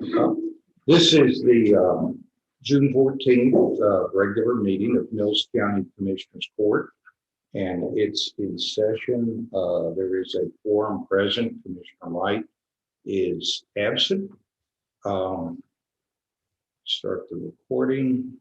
This is the June 14th regular meeting of Mills County Commissioners Court, and it's in session. There is a quorum present. Commissioner Light is absent. Start the recording.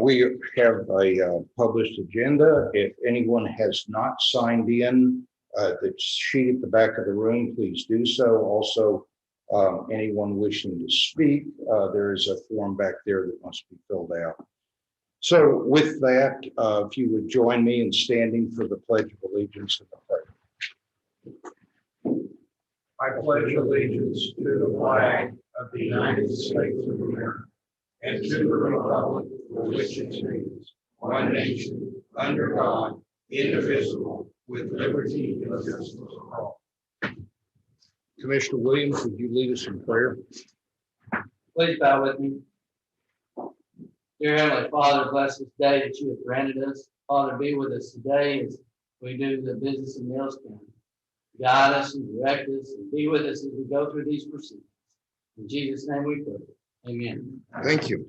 We have a published agenda. If anyone has not signed in the sheet at the back of the room, please do so. Also, anyone wishing to speak, there is a form back there that must be filled out. So with that, if you would join me in standing for the Pledge of Allegiance of the flag. I pledge allegiance to the flag of the United States of America and to the republic for which it stands, one nation, under God, indivisible, with liberty and justice for all. Commissioner Williams, would you lead us in prayer? Please bow with me. Dear Heavenly Father, bless this day that you have granted us. Father, be with us today as we do the business in Mills County. Guide us and direct us and be with us as we go through these proceedings. In Jesus' name we pray. Amen. Thank you.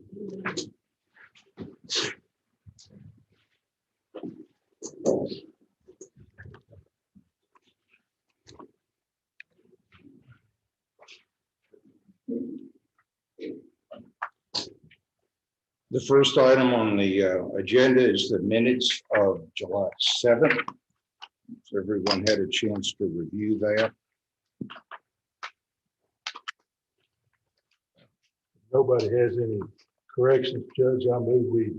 The first item on the agenda is the minutes of July 7th. So everyone had a chance to review that. Nobody has any corrections, Judge. I move we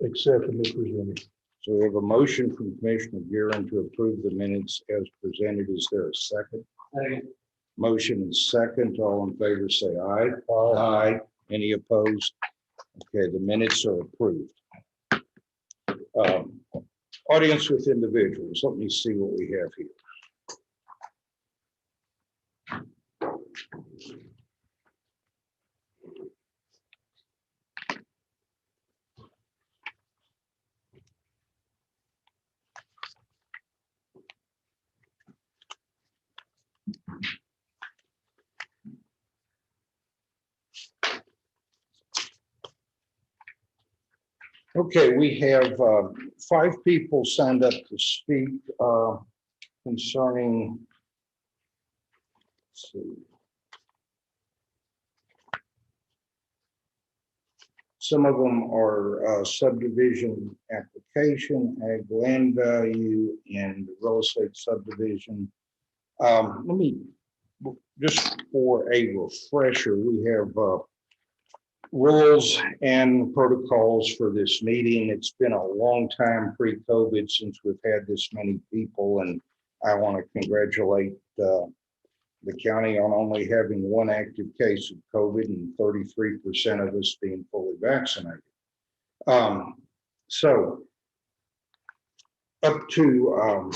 accept them as presented. So we have a motion from Commissioner Guerin to approve the minutes as presented. Is there a second? Second. Motion and second. All in favor say aye. Aye. Any opposed? Okay, the minutes are approved. Audience with individuals. Let me see what we have here. Okay, we have 5 people signed up to speak concerning, let's see. Some of them are subdivision application, ag land value, and real estate subdivision. Let me, just for a refresher, we have rules and protocols for this meeting. It's been a long time pre-COVID since we've had this many people, and I want to congratulate the county on only having 1 active case of COVID and 33% of us being fully vaccinated. So up to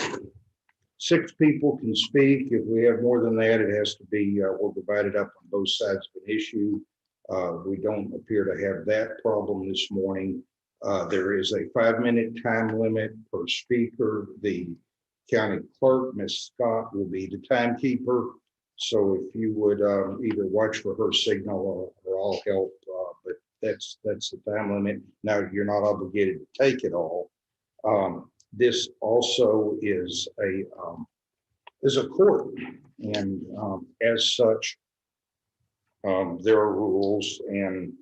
6 people can speak. If we have more than that, it has to be, we'll divide it up on both sides of an issue. We don't appear to have that problem this morning. There is a 5-minute time limit per speaker. The county clerk, Ms. Scott, will be the timekeeper. So if you would either watch for her signal or I'll help, but that's the time limit. Now, you're not obligated to take it all. This also is a court, and as such, there are rules, and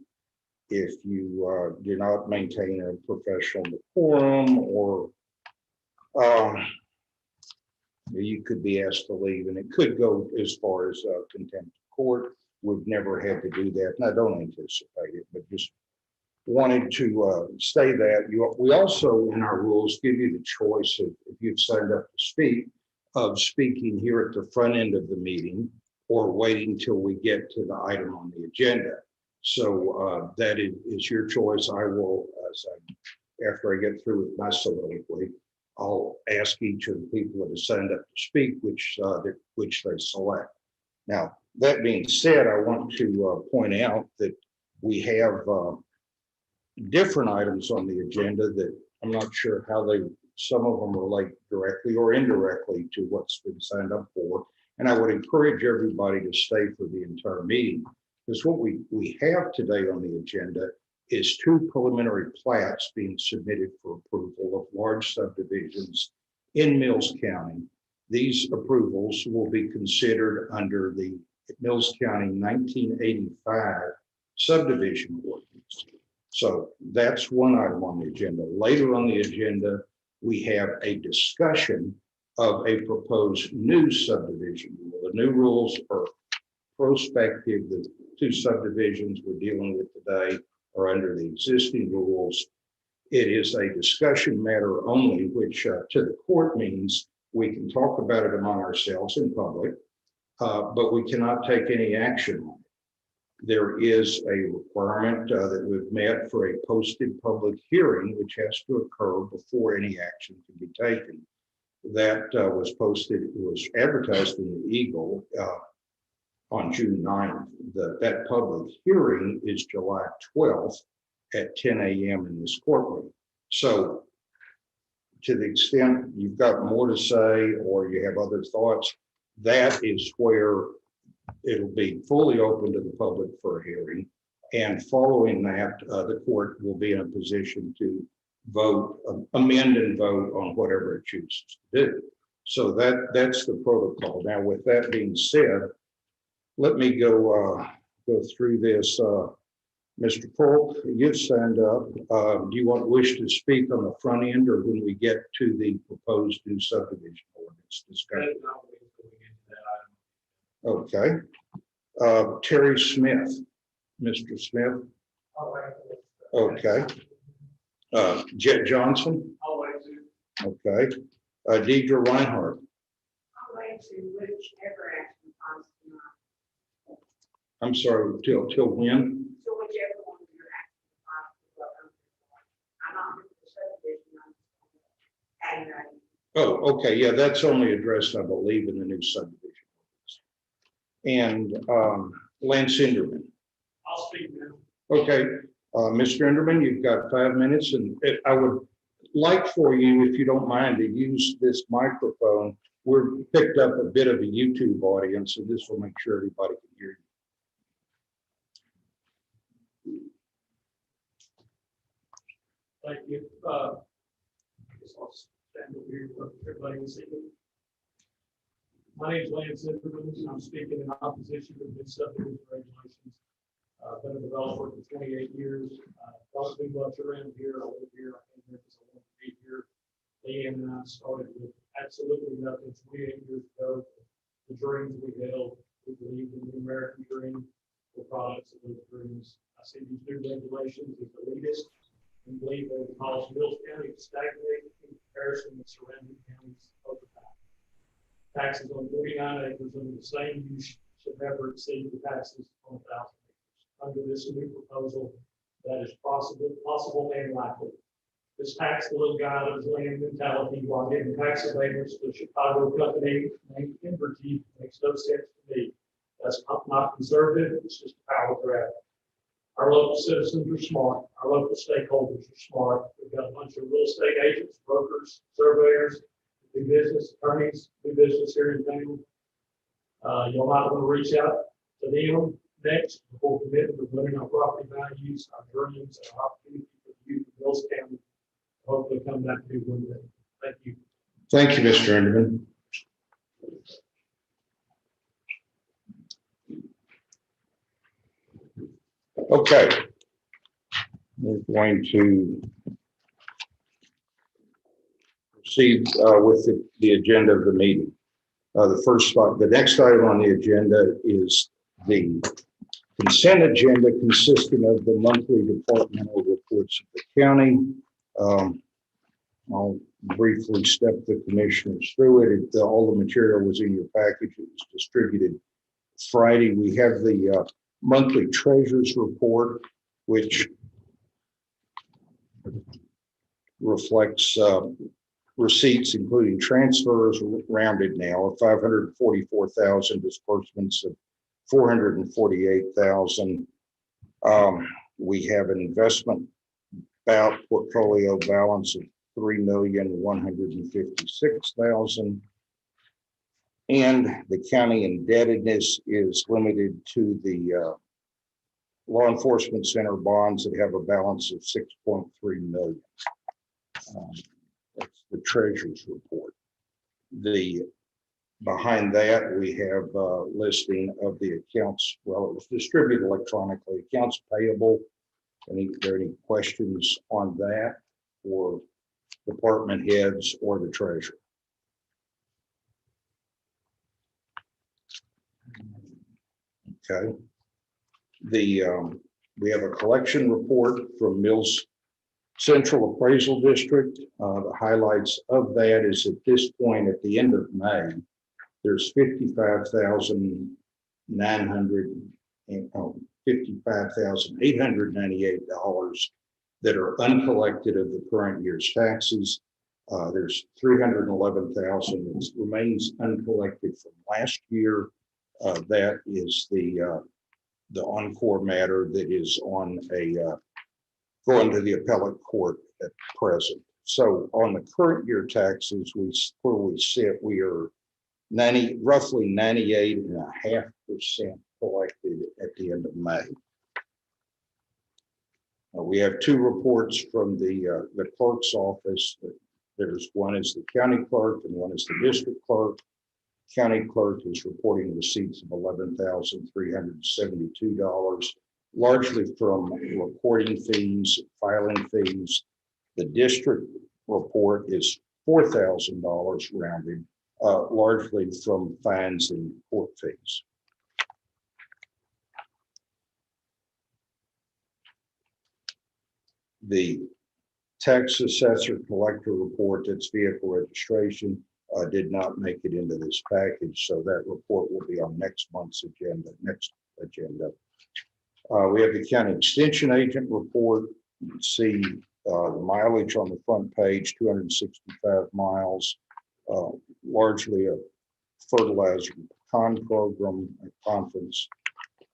if you do not maintain a professional decorum, or you could be asked to leave, and it could go as far as contempt of court. We've never had to do that, and I don't anticipate it, but just wanted to say that. We also, in our rules, give you the choice of, if you've signed up to speak, of speaking here at the front end of the meeting, or waiting till we get to the item on the agenda. So that is your choice. I will, after I get through with my soliloquy, I'll ask each of the people that have signed up to speak which they select. Now, that being said, I want to point out that we have different items on the agenda that I'm not sure how some of them relate directly or indirectly to what's been signed up for. And I would encourage everybody to stay for the entire meeting, because what we have today on the agenda is 2 preliminary plats being submitted for approval of large subdivisions in Mills County. These approvals will be considered under the Mills County 1985 subdivision ordinance. So that's one item on the agenda. Later on the agenda, we have a discussion of a proposed new subdivision. The new rules are prospective. The 2 subdivisions we're dealing with today are under the existing rules. It is a discussion matter only, which to the court means we can talk about it among ourselves in public, but we cannot take any action on it. There is a requirement that we've met for a posted public hearing, which has to occur before any action can be taken. That was posted, it was advertised in the Eagle on June 9th. That public hearing is July 12th at 10 a.m. in this courtroom. So to the extent you've got more to say or you have other thoughts, that is where it'll be fully open to the public for a hearing. And following that, the court will be in a position to vote, amend and vote on whatever it chooses to do. So that's the protocol. Now, with that being said, let me go through this. Mr. Polk, you signed up. Do you wish to speak on the front end or when we get to the proposed new subdivision ordinance discussion? Okay. Terry Smith. Mr. Smith. Okay. Jet Johnson. Okay. Deidre Reinhardt. I'm sorry, till when? So whichever one you're asking possible. I'm not with the subdivision. Oh, okay, yeah, that's only addressed, I believe, in the new subdivision. And Lance Enderman. I'll speak now. Okay, Mr. Enderman, you've got 5 minutes, and I would like for you, if you don't mind, to use this microphone. We're picked up a bit of a YouTube audience, so this will make sure everybody can hear you. Thank you. I guess I'll stand over here so everybody can see me. My name is Lance Enderman. I'm speaking in opposition to the subdivision regulations. Been a developer for 28 years. Don't do much around here. I live here. I came here because I want to be here. Leanne and I started with absolutely nothing 28 years ago. The dreams we held, we believed in the American dream. The products of those dreams. I see these new regulations as elitist and believe they will cause Mills County to stagnate in comparison with surrounding counties over time. Taxes on 49 acres under the same use should never exceed the taxes on 1,000 acres. Under this new proposal, that is possible and likely. This tax the little guy out of his land mentality while getting tax abatements to a Chicago company named Inverty makes no sense to me. That's not conservative, it's just a power grab. Our local citizens are smart. Our local stakeholders are smart. We've got a bunch of real estate agents, brokers, surveyors, do business, attorneys, do business here in town. You'll might want to reach out to them next before committing to winning our property values, our dreams, and our opportunity for the youth of Mills County. Hopefully come back to one day. Thank you. Thank you, Mr. Enderman. Okay. We're going to proceed with the agenda of the meeting. The next item on the agenda is the consent agenda consisting of the monthly departmental reports of the county. I'll briefly step the commissioners through it. All the material was in your package. It was distributed Friday. We have the monthly treasurer's report, which reflects receipts, including transfers rounded now of 544,000, disbursements of 448,000. We have an investment portfolio balance of 3,156,000. And the county indebtedness is limited to the law enforcement center bonds that have a balance of 6.3 million. That's the treasurer's report. Behind that, we have a listing of the accounts. Well, it was distributed electronically. Accounts payable. Any questions on that for department heads or the treasurer? Okay. We have a collection report from Mills Central Appraisal District. The highlights of that is at this point, at the end of May, there's $55,898 that are uncollected of the current year's taxes. There's $311,000 that remains uncollected from last year. That is the Encore matter that is on going to the appellate court at present. So on the current year taxes, where we sit, we are roughly 98.5% collected at the end of May. We have two reports from the clerk's office. There's one is the county clerk and one is the district clerk. County clerk is reporting receipts of $11,372, largely from recording fees, filing fees. The district report is $4,000 rounded, largely from fines and court fees. The tax assessor collector report, that's vehicle registration, did not make it into this package, so that report will be on next month's agenda, We have the county extension agent report. You can see the mileage on the front page, 265 miles, largely a fertilizer program, a conference,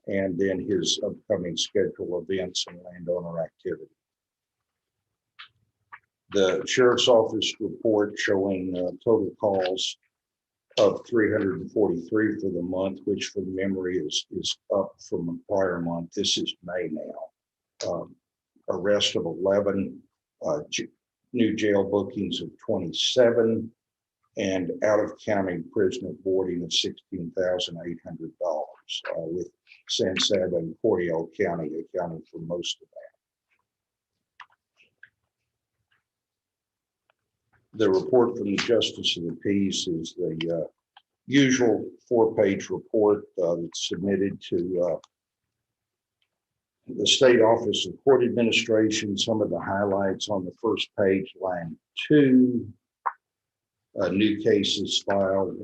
and then his upcoming schedule events and landowner activity. The sheriff's office report showing total calls of 343 for the month, which from memory is up from the prior month. This is May now. Arrest of 11, new jail bookings of 27, and out of county prisoner boarding of $16,800, with San Saba and Cordell County accounting for most of that. The report from the Justice of the Peace is the usual 4-page report that's submitted to the State Office of Court Administration. Some of the highlights on the first page, line 2, new cases filed,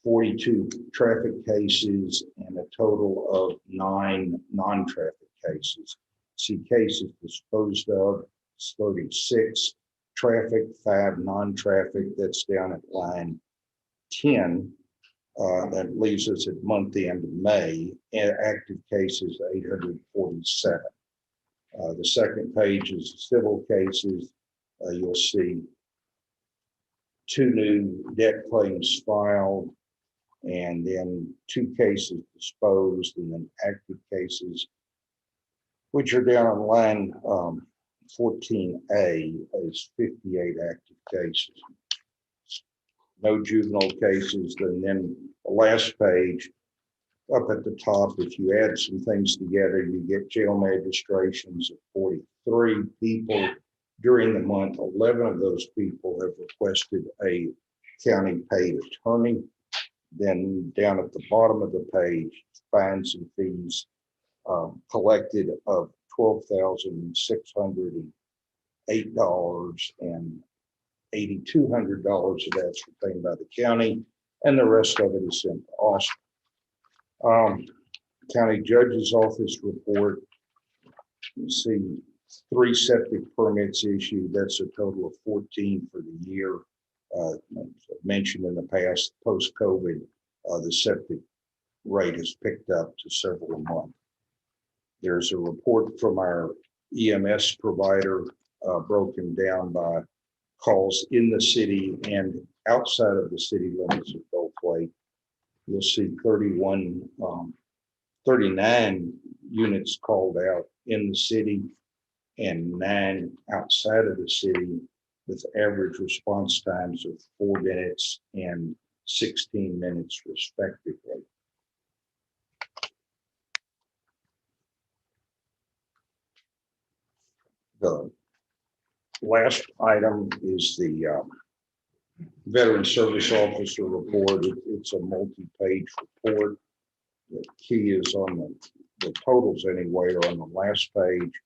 42 traffic cases, and a total of 9 non-traffic cases. See cases disposed of, 36. Traffic, 5 non-traffic, that's down at line 10. That leaves us at month end of May, and active cases 847. The second page is civil cases. You'll see 2 new debt claims filed, and then 2 cases disposed, and then active cases, which are down on line 14A, is 58 active cases. No juvenile cases. And then the last page, up at the top, if you add some things together, you get jail magistrations of 43 people during the month. 11 of those people have requested a county paid attorney. Then down at the bottom of the page, fines and fees collected of $12,608, and $8,200 of that's retained by the county, and the rest of it is sent to Austin. County Judge's Office report. You see 3 septic permits issued. That's a total of 14 for the year. As I've mentioned in the past, post-COVID, the septic rate has picked up to several a month. There's a report from our EMS provider broken down by calls in the city and outside of the city limits of Beltway. You'll see 39 units called out in the city and 9 outside of the city, with average response times of 4 minutes and 16 minutes respectively. The last item is the Veteran Service Officer report. It's a multi-page report. The key is on the totals anyway are on the last page.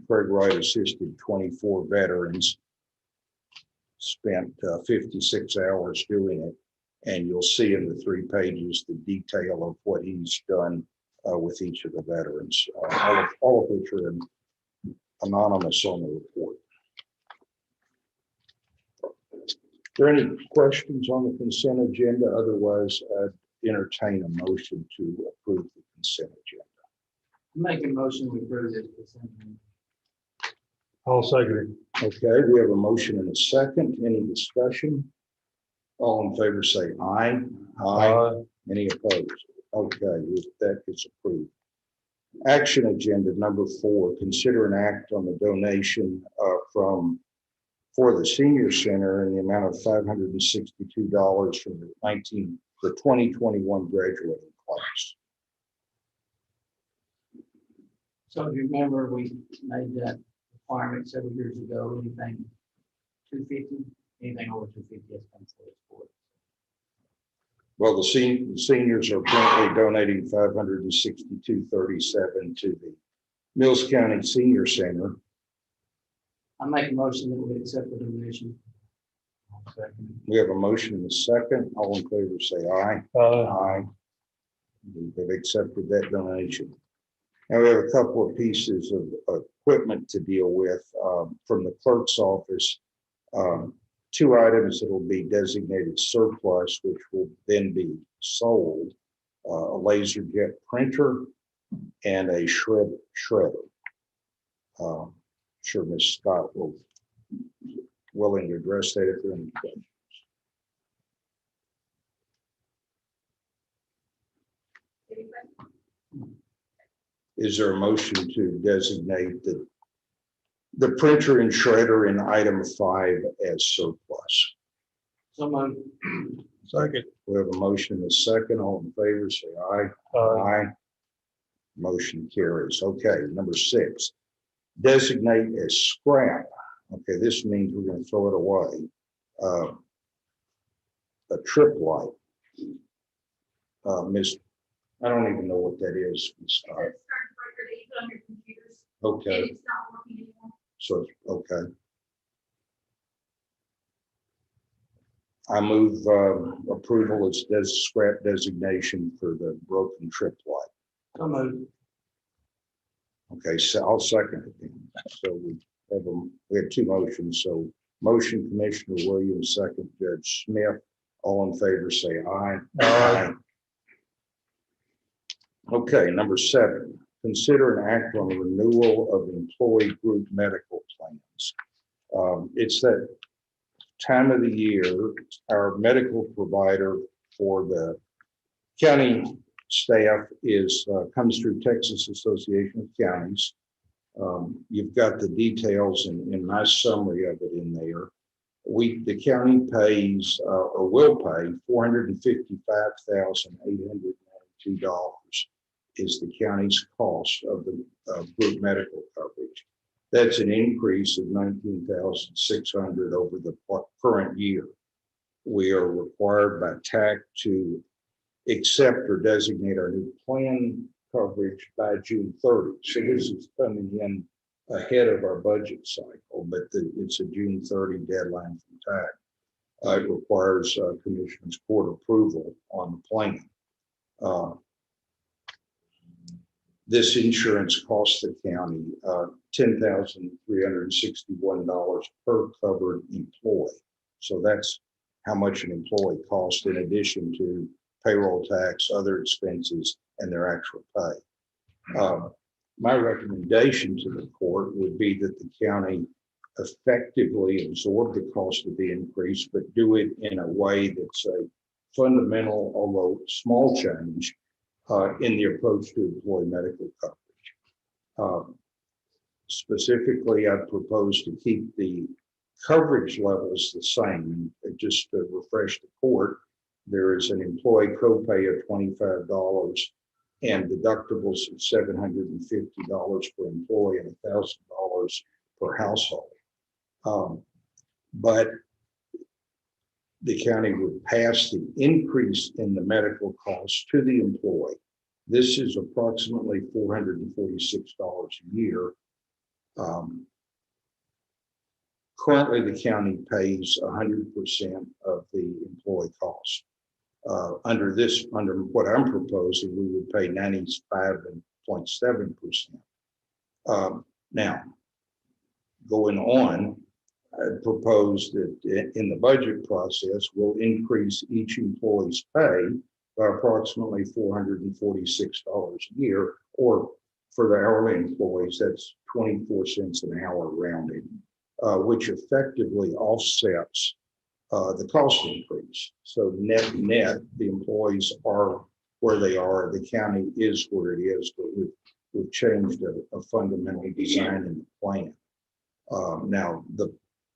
Craig Wright assisted 24 veterans, spent 56 hours doing it. And you'll see in the 3 pages the detail of what he's done with each of the veterans, all of which are anonymous on the report. Are there any questions on the consent agenda? Otherwise, entertain a motion to approve the consent agenda. Make a motion to approve this consent. I'll second Okay, we have a motion and a second. Any discussion? All in favor say aye. it. Any opposed? Okay, that is approved. Action agenda number 4, consider an act on the donation for the senior center in the amount of $562 from the 2021 graduating class. So if you remember, we made that requirement several years ago, anything 250, anything over 250 has come forward. Well, the seniors are currently donating $562.37 to the Mills County Senior Center. I make a motion that we accept the donation. We have a motion and a second. All in favor say aye. Aye. We've accepted that donation. Now we have a couple of pieces of equipment to deal with from the clerk's office. 2 items that will be designated surplus, which will then be sold: a LaserJet printer and a shredder. Sure Ms. Scott will willing to address that if there are any questions. Any questions? Is there a motion to designate the printer and shredder in item 5 as surplus? So moved. Second. We have a motion and a second. All in favor, say aye. Aye. Motion carries. Okay, number 6, designate as scrap. Okay, this means we're going to throw it away. A trip light. Miss, I don't even know what that is, Ms. It's Scott. a certain breaker that you put on your computers, Okay, and it's not working anymore. so, okay. I move approval as scrap designation for the broken trip light. So moved. Okay, so I'll second it. So we have 2 motions. So motion Commissioner Williams, second Judge Smith. All in favor say aye. Aye. Okay, number 7, consider an act on the renewal of employee group medical plans. It's that time of the year. Our medical provider for the county staff comes through Texas Association of Counties. You've got the details in my summary of it in there. The county pays or will pay $455,892 is the county's cost of the group medical coverage. That's an increase of $19,600 over the current year. We are required by TAC to accept or designate our new plan coverage by June 30. So this is coming in ahead of our budget cycle, but it's a June 30 deadline from TAC. It requires Commissioner's Court approval on the plan. This insurance costs the county $10,361 per covered employee. So that's how much an employee costs in addition to payroll tax, other expenses, and their actual pay. My recommendation to the court would be that the county effectively absorb the cost of the increase, but do it in a way that's a fundamental, although small change in the approach to employee medical coverage. Specifically, I propose to keep the coverage levels the same. And just to refresh the court, there is an employee copay of $25 and deductibles of $750 per employee and $1,000 per household. But the county would pass the increase in the medical costs to the employee. This is approximately $446 a year. Currently, the county pays 100% of the employee cost. Under what I'm proposing, we would pay 95.7%. Now, going on, I propose that in the budget process, we'll increase each employee's pay by approximately $446 a year, or for the hourly employees, that's 24 cents an hour rounded, which effectively offsets the cost increase. So net, the employees are where they are, the county is where it is, but we've changed a fundamental design in the plan. Now, the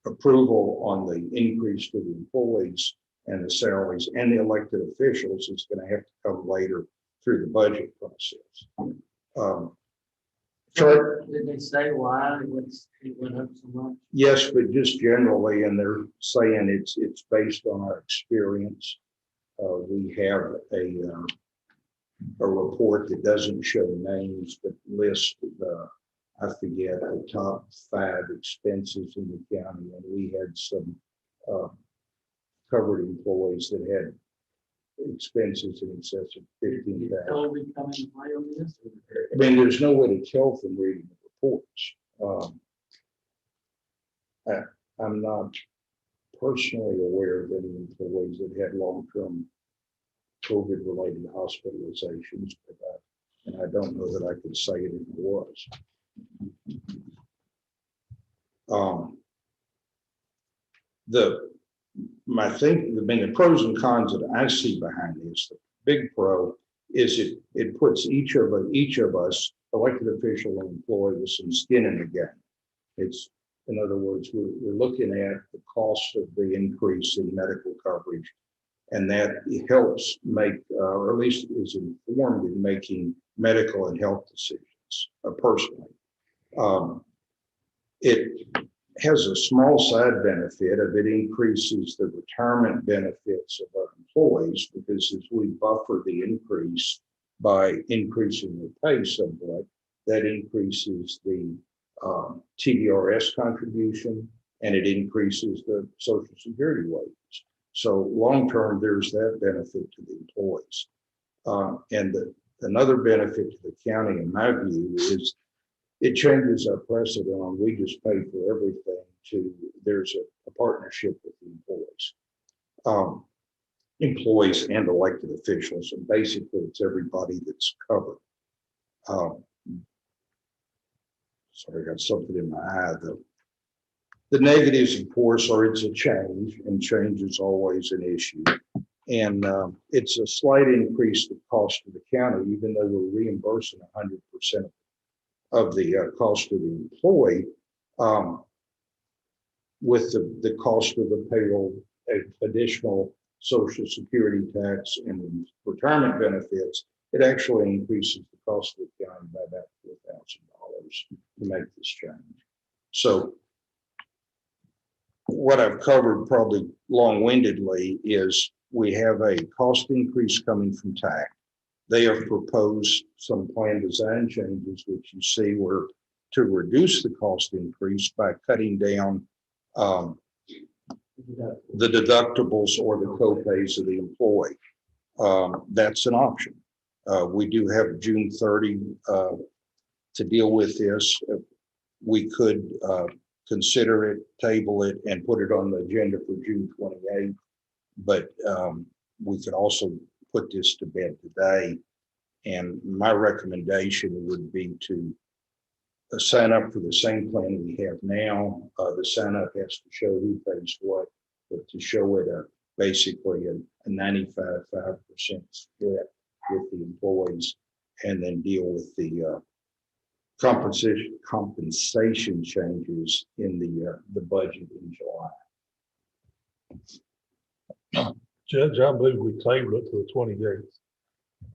approval on the increase to the employees and the salaries and the elected officials is going to have to come later through the budget process. Did they say why it went up so much? Yes, but just generally, and they're saying it's based on our experience. We have a report that doesn't show names, but lists I forget the top 5 expenses in the county, and we had some covered employees that had expenses in excess of $15,000. Toby come into play on this? I mean, there's no way to tell from reading the reports. I'm not personally aware of any employees that had long-term COVID-related hospitalizations, and I don't know that I could say it if it was. The pros and cons that I see behind this, the big pro is it puts each of us, elected official and employee, with some skin in the game. It's, in other words, we're looking at the cost of the increase in medical coverage, and that helps make, or at least is informed in making medical and health decisions personally. It has a small side benefit of it increases the retirement benefits of our employees, because as we buffer the increase by increasing the pay somewhat, that increases the TDRS contribution, and it increases the Social Security wages. So long-term, there's that benefit to the employees. And another benefit to the county, in my view, is it changes our precedent on we just pay for everything to there's a partnership with the employees and elected officials, and basically it's everybody that's covered. Sorry, I got something in my eye though. The negatives, of course, are it's a change, and change is always an issue. And it's a slight increase in cost to the county, even though we're reimbursing 100% of the cost of the employee, with the cost of the payroll, additional Social Security tax and retirement benefits, it actually increases the cost of the county by about $4,000 to make this change. So what I've covered probably long-windedly is we have a cost increase coming from TAC. They have proposed some plan design changes, which you see were to reduce the cost increase by cutting down the deductibles or the co-pays of the employee. That's an option. We do have June 30 to deal with this. We could consider it, table it, and put it on the agenda for June 28th. But we could also put this to bed today. And my recommendation would be to sign up for the same plan we have now. The sign up has to show who pays what, but to show it basically a 95% split with the employees, and then deal with the compensation changes in the budget in July. Judge, I believe we table it to the 28th.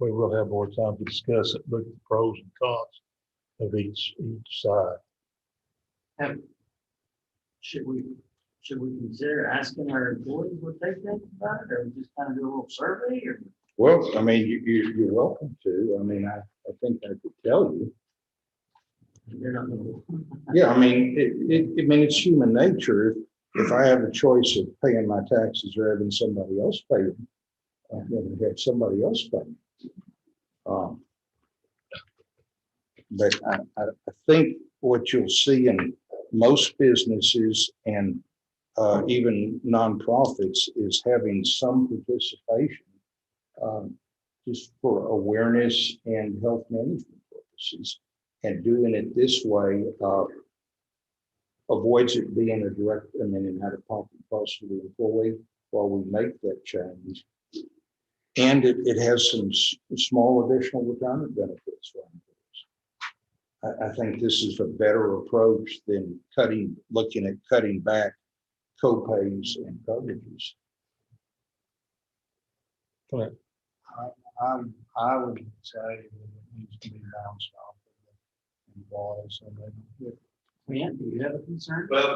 We will have more time to discuss it, look at the pros and cons of each side. Should we consider asking our employees what they think about it, or we just kind of do a little survey, or? Well, I mean, you're welcome to. I mean, I think I could tell you. You're not gonna. Yeah, I mean, it's human nature. If I have a choice of paying my taxes or having somebody else pay them, I'm going to have somebody else pay them. But I think what you'll see in most businesses and even nonprofits is having some participation just for awareness and health management purposes. And doing it this way avoids it being a direct, an out-of-pocket cost for the employee while we make that change. And it has some small additional retirement benefits for employees. I think this is a better approach than looking at cutting back co-pays and coverages. Correct. I would say that it needs to be bounced off of the employees. And Man, do you have a concern? Well, I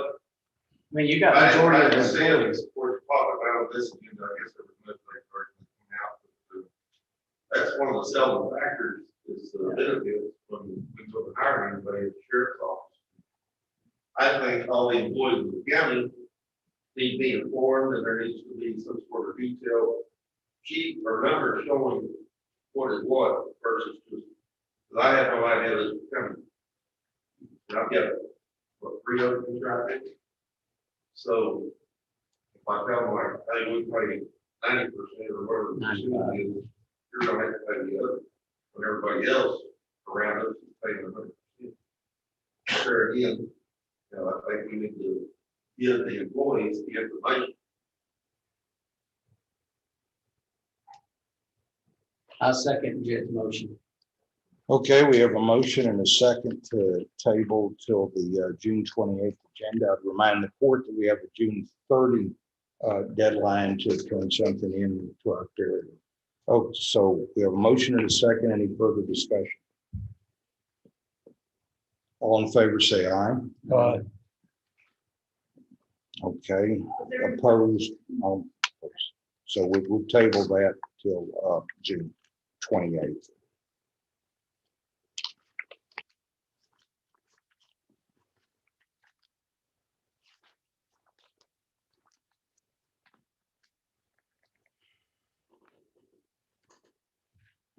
mean, you got majority of the I see, employees. of course, talk about this, I guess there was much like argument coming out. That's one of the selling factors is the benefits when we took hiring anybody at the sheriff's office. I think all the employees of the county need to be informed, and there needs to be some sort of detailed sheet or number showing what is what versus just, because I had no idea this was coming. And I've got, what, 3 other things right there? So if I tell them like, hey, we pay 90% or whatever the percentage is, you're gonna have to pay the other. When everybody else around us is paying 100%. There again, I think we need to give the employees the information. I'll second Jed's motion. Okay, we have a motion and a second to table till the June 28th agenda. I'd remind the court that we have a June 30 deadline to turn something in to our period. Oh, so we have a motion and a second. Any further discussion? All in favor, say aye. Aye. Okay, opposed? No. So we'll table that till June 28th.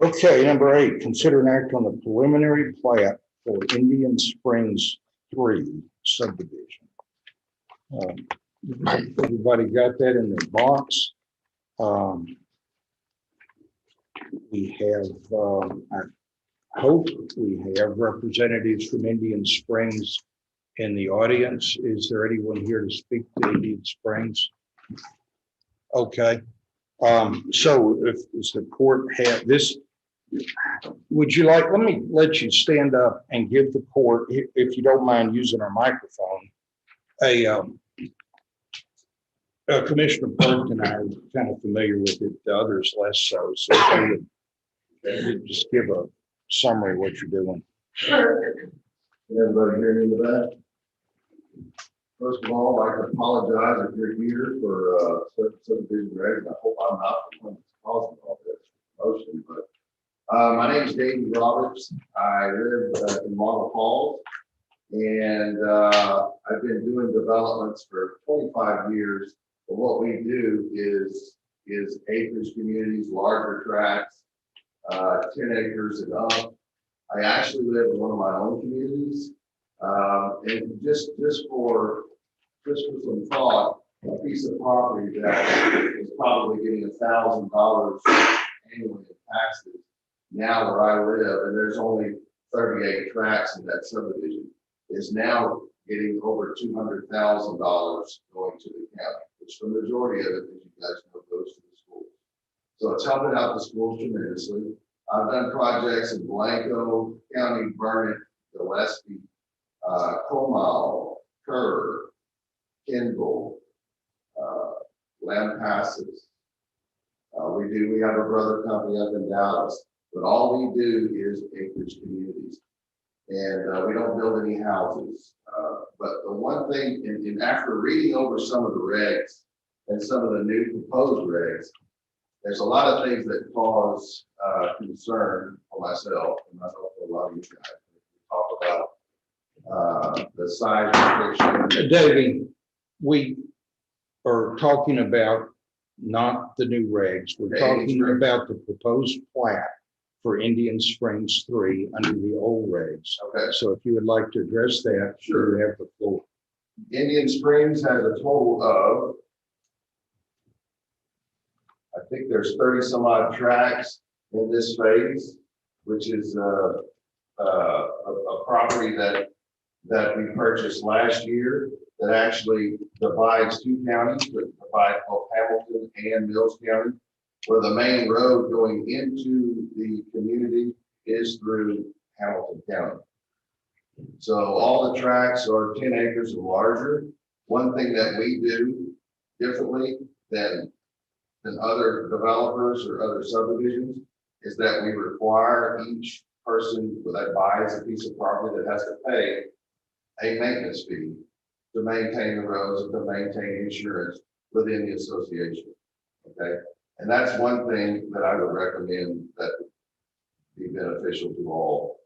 Okay, number 8, consider an act on the preliminary plat for Indian Springs 3 subdivision. Everybody got that in their box? We have, I hope we have representatives from Indian Springs in the audience. Is there anyone here to speak to Indian Springs? Okay. So if the court had this, would you like, let me let you stand up and give the court, if you don't mind using our microphone, Commissioner Burke and I are kind of familiar with it, the others less so. So if you would just give a summary of what you're doing. Everybody hear me in the back? First of all, I'd like to apologize if you're here for subdivision regs. I hope I'm not the one that's causing all this motion, but my name is David Roberts. I live in Marble Falls, and I've been doing developments for 25 years. But what we do is acreage communities, larger tracts, 10 acres and up. I actually live in one of my own communities. And just for some thought, a piece of property that is probably getting $1,000 annually in taxes now where I live, and there's only 38 tracts in that subdivision. is now getting over $200,000 going to the county, which the majority of it, as you guys know, goes to the schools. So it's helping out the schools tremendously. I've done projects in Blanco County, Burnett, Gillespie, Comal, Kerr, Kendall, Lampasas. We have a brother company up in Dallas, but all we do is acreage communities. And we don't build any houses. But the one thing, and after reading over some of the regs and some of the new proposed regs, there's a lot of things that cause concern for myself, and I know for a lot of you guys. We talk about the size restriction. Davey, we are talking about not the new regs. We're talking about the proposed plat for Indian Springs 3 under the old regs. Okay. So if you would like to address that, Sure. you have the floor. Indian Springs has a total of, I think there's 30 some odd tracks in this phase, which is a property that we purchased last year that actually divides two counties, that divide both Hamilton and Mills County, where the main road going into the community is through Hamilton County. So all the tracks are 10 acres and larger. One thing that we do differently than other developers or other subdivisions is that we require each person that buys a piece of property that has to pay a maintenance fee to maintain the roads and to maintain insurance within the association. Okay, and that's one thing that I would recommend that be beneficial to all,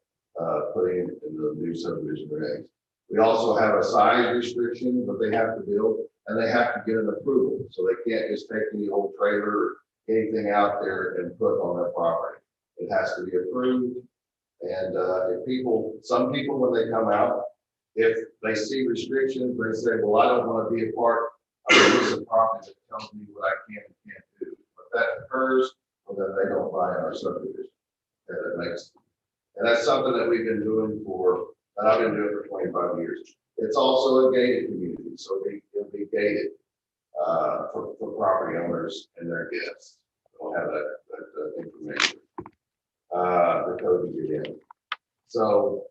putting in the new subdivision regs. We also have a size restriction, but they have to build and they have to get an approval. So they can't just take any old trailer or anything out there and put on their property. It has to be approved. And some people, when they come out, if they see restrictions, they say, well, I don't want to be a part of a piece of property that tells me what I can and can't do. But that occurs, well, then they don't buy our subdivision. And that's something that we've been doing that I've been doing for 25 years. It's also a gated community, so it'll be gated for property owners and their guests. They'll have that information. The code to get in. So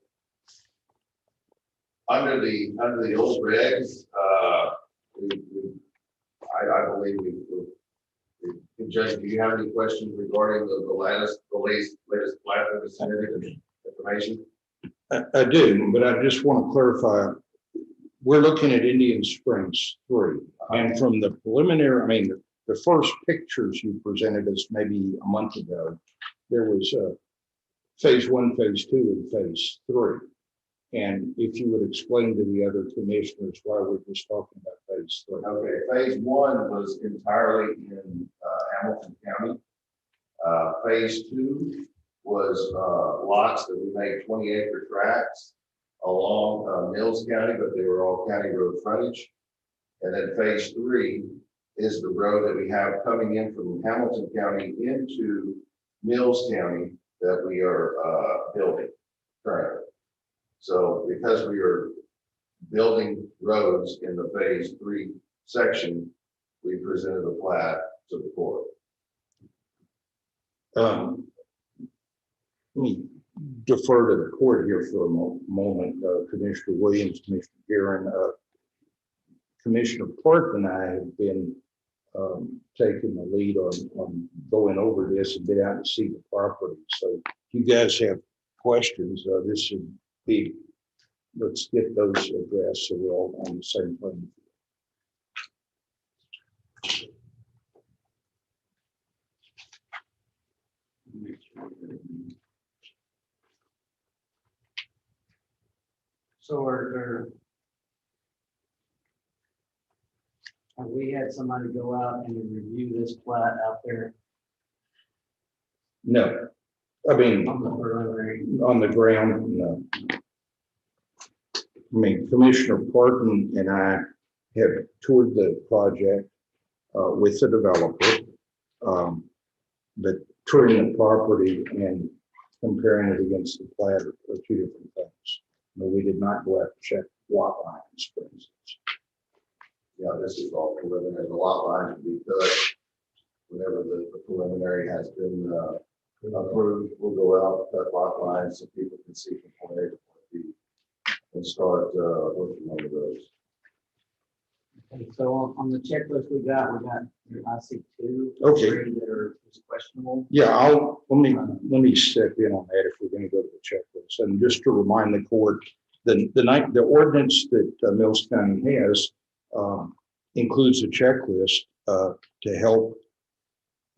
under the old regs, I believe we Judge, do you have any questions regarding the latest plat that was submitted information? I do, but I just want to clarify. We're looking at Indian Springs 3, and from the preliminary, I mean, the first pictures you presented us maybe a month ago, there was phase 1, phase 2, and phase 3. And if you would explain to the other commissioners why we're just talking about phase 3. Okay, phase 1 was entirely in Hamilton County. Phase 2 was lots that we made 20-acre tracts along Mills County, but they were all county road frontage. And then phase 3 is the road that we have coming in from Hamilton County into Mills County that we are building currently. So because we are building roads in the phase 3 section, we presented a plat to the court. Let me defer to the court here for a moment. Commissioner Williams, Commissioner Guerin, Commissioner Park and I have been taking the lead on going over this and get out and see the property. So if you guys have questions, this should be, let's get those addressed so we're all on the same playing field. So have we had somebody go out and review this plat out there No, I mean, on the preliminary? on the ground, no. I mean, Commissioner Parton and I have toured the project with the developer, but touring the property and comparing it against the plat are two different things. But we did not go out to check lot lines, for instance. Yeah, this is all preliminary. The lot lines will be cut. Whenever the preliminary has been approved, we'll go out, cut lot lines so people can see from point A to point B and start working on the roads. Okay, so on the checklist we got, I see two. Okay. Three that are just questionable. Yeah, let me step in on that if we're going to go to the checklist. And just to remind the court, the ordinance that Mills County has includes a checklist to help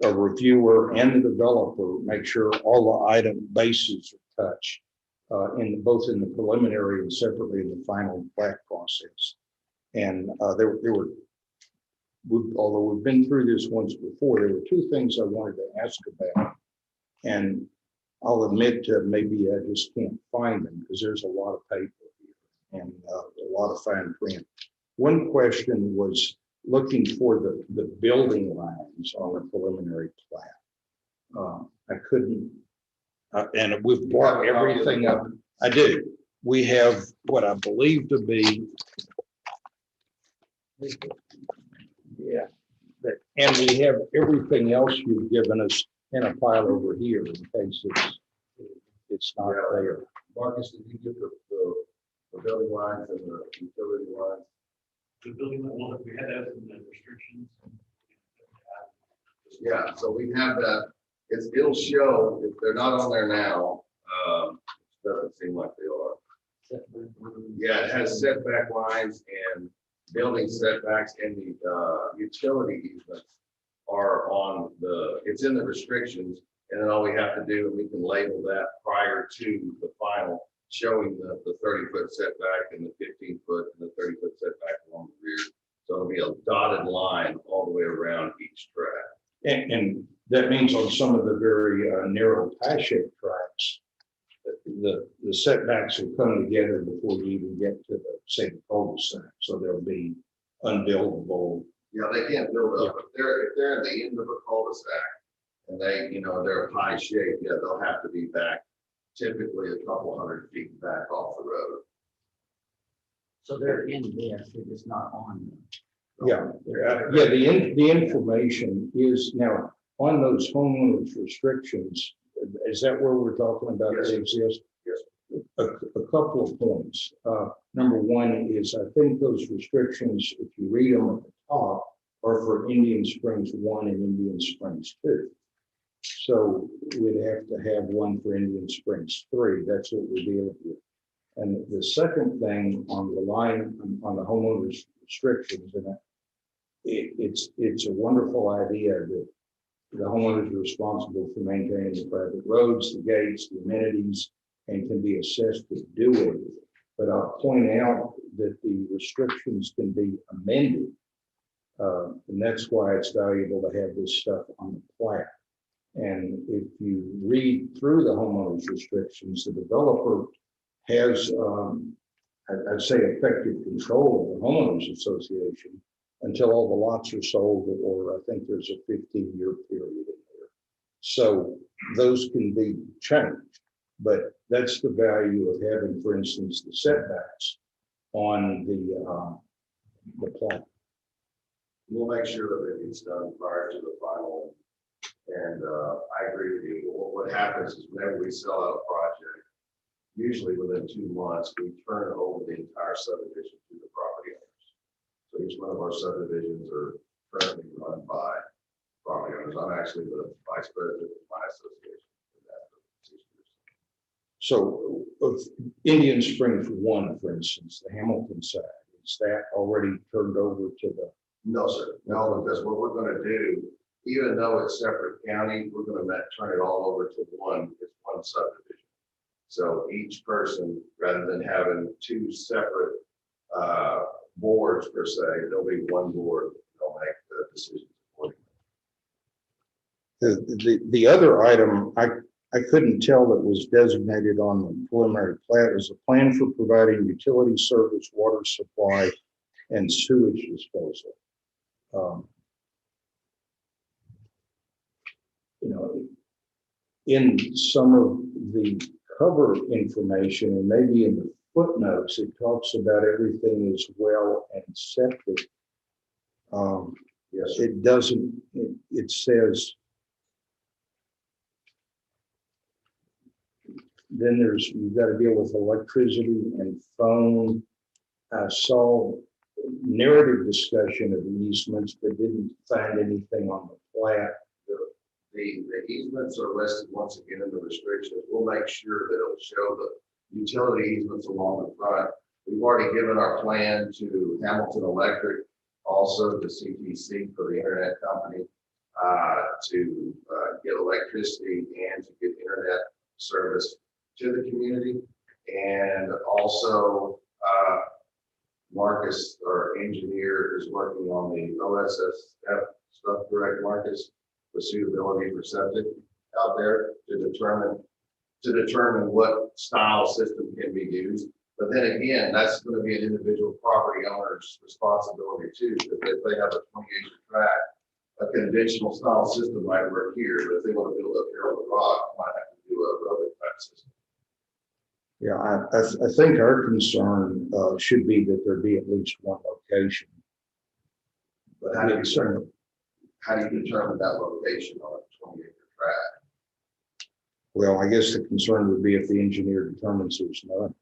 a reviewer and the developer make sure all the item bases are touched both in the preliminary and separately in the final plat process. And there were, although we've been through this once before, there were two things I wanted to ask about. And I'll admit maybe I just can't find them because there's a lot of paper here and a lot of fine print. One question was looking for the building lines on the preliminary plat. I couldn't, and we've brought everything up. I do. We have what I believe to be, yeah, and we have everything else you've given us in a pile over here in case it's not there. Marcus, did you get the building lines and the utility lines? The building one, we had that in the restrictions. Yeah, so we have that. It'll show, if they're not on there now, it doesn't seem like they are. Yeah, it has setback lines and building setbacks, and the utility easements are on it's in the restrictions, and then all we have to do, and we can label that prior to the final, showing the 30-foot setback and the 15-foot and the 30-foot setback along the rear. So it'll be a dotted line all the way around each track. And that means on some of the very narrow pie-shaped tracks, the setbacks will come together before you even get to the same cul-de-sac. So they'll be unbuildable. Yeah, they can't build up. If they're at the end of a cul-de-sac and they're a pie shape, yeah, they'll have to be back typically a couple hundred feet back off the road. So they're in this, they're just not on them. Yeah, the information is now on those homeowners restrictions. Is that where we're talking about Yes. they exist? Yes. A couple of points. Number one is I think those restrictions, if you read them at the top, are for Indian Springs 1 and Indian Springs 2. So we'd have to have one for Indian Springs 3. That's what we're dealing with. And the second thing on the line on the homeowners restrictions, and it's a wonderful idea that the homeowners are responsible for maintaining the private roads, the gates, the amenities, and can be assessed to do it. But I'll point out that the restrictions can be amended. And that's why it's valuable to have this stuff on the plat. And if you read through the homeowners restrictions, the developer has, I'd say, effective control of the homeowners association until all the lots are sold, or I think there's a 15-year period in there. So those can be changed, but that's the value of having, for instance, the setbacks on the plat. We'll make sure that it gets done prior to the final. And I agree with you. What happens is whenever we sell out a project, usually within 2 months, we turn over the entire subdivision to the property owners. So each one of our subdivisions are currently run by property owners. I'm actually the vice president of my association. So of Indian Springs 1, for instance, the Hamilton side, is that already turned over to the? No, sir. No, because what we're going to do, even though it's separate county, we're going to turn it all over to one subdivision. So each person, rather than having 2 separate boards per se, there'll be one board. They'll make the decisions accordingly. The other item I couldn't tell that was designated on the preliminary plat is a plan for providing utility service, water supply, and sewage disposal. In some of the cover information and maybe in the footnotes, it talks about everything is well and septic. Yes, It doesn't, it says, then you've got to deal with electricity and phone. I saw narrative discussion of easements, but didn't find anything on the plat. the easements are listed once again in the restrictions. We'll make sure that it'll show the utility easements along the front. We've already given our plan to Hamilton Electric, also to CTC for the internet company, to get electricity and to get internet service to the community. And also, Marcus, our engineer, is working on the OSSF stuff, correct, Marcus? The suitability for septic out there to determine what style system can be used. But then again, that's going to be an individual property owner's responsibility too, because if they have a 20-acre tract, a conventional style system might work here, but if they want to build up here on the rock, might have to do a rubber type system. Yeah, I think our concern should be that there be at least one location. But how do you determine that location on a 20-acre tract? Well, I guess the concern would be if the engineer determines there's none.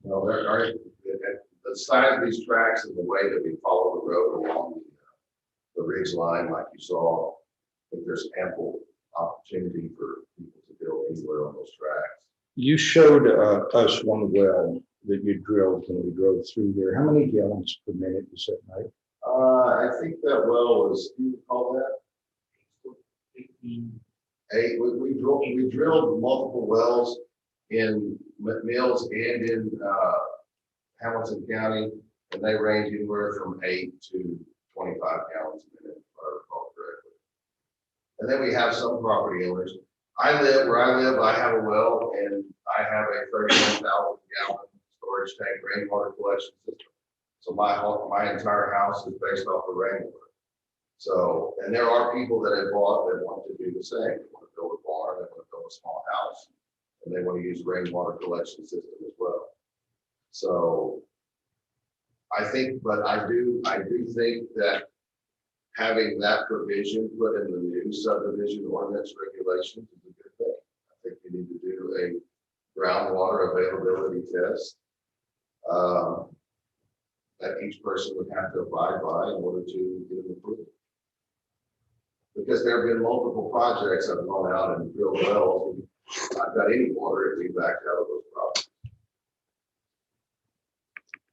Well, the size of these tracks and the way that we follow the road along the ridge line, like you saw, I think there's ample opportunity for people to build anywhere on those tracks. You showed us one well that you drilled when we drove through there. How many gallons per minute was that night? I think that well was, do you call that? 8. We drilled multiple wells in McMills and in Hamilton County, and they range anywhere from 8 to 25 gallons a minute, if I recall correctly. And then we have some property owners. Where I live, I have a well, and I have a 31,000 gallon storage tank rainwater collection system. So my entire house is based off of rainwater. So, and there are people that have bought that want to do the same. They want to build a barn, they want to build a small house, and they want to use rainwater collection system as well. So I think, but I do think that having that provision put in the new subdivision ordinance regulations is a good thing. I think you need to do a groundwater availability test that each person would have to abide by in order to get an approval. Because there have been multiple projects that have gone out and drilled wells, and I've got any water if we backed out of those projects.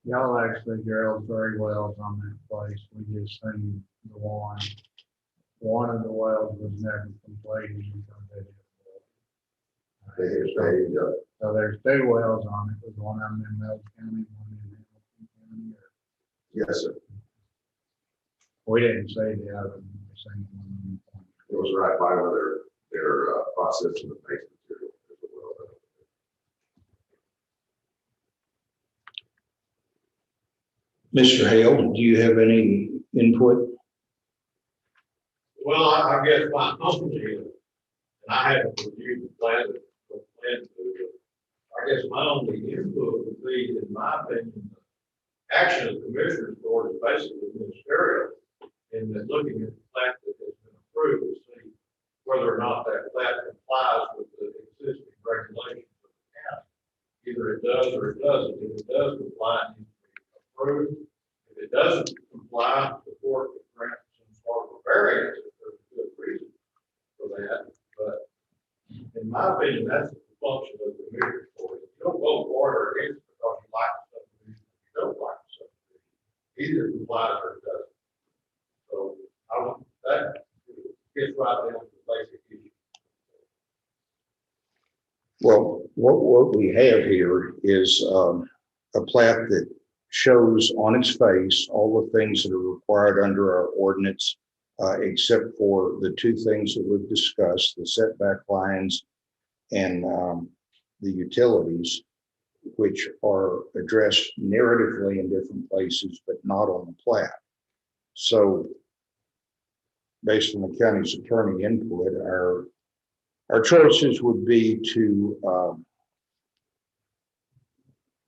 Y'all actually drilled very wells on that place. We just seen the one of the wells was never completed because they didn't. So there's 2 wells on it. There's one of them in Mills County, one in Hamilton County. Yes, sir. We didn't say the other one. We seen one. It was right by where they're processing the base material. Mr. Hale, do you have any input? Well, I guess my own is, and I haven't reviewed the plan to, I guess my only input would be, in my opinion, the action of the Commissioners Board is basically ministerial in that looking at the plat that has been approved to see whether or not that plat complies with the existing regulations of the county. Either it does or it doesn't. If it does comply, it needs to be approved. If it doesn't comply, the court could grant some sort of a variance if there's a good reason for that. But in my opinion, that's the function of the Commissioners Board. You don't vote for it or against it because you like the subdivision, you don't like the subdivision. Either it complies or it doesn't. So that gets right down to the basic issue. Well, what we have here is a plat that shows on its face all the things that are required under our ordinance, except for the 2 things that we've discussed, the setback lines and the utilities, which are addressed narratively in different places, but not on the plat. So based on the county's attorney input, our choices would be to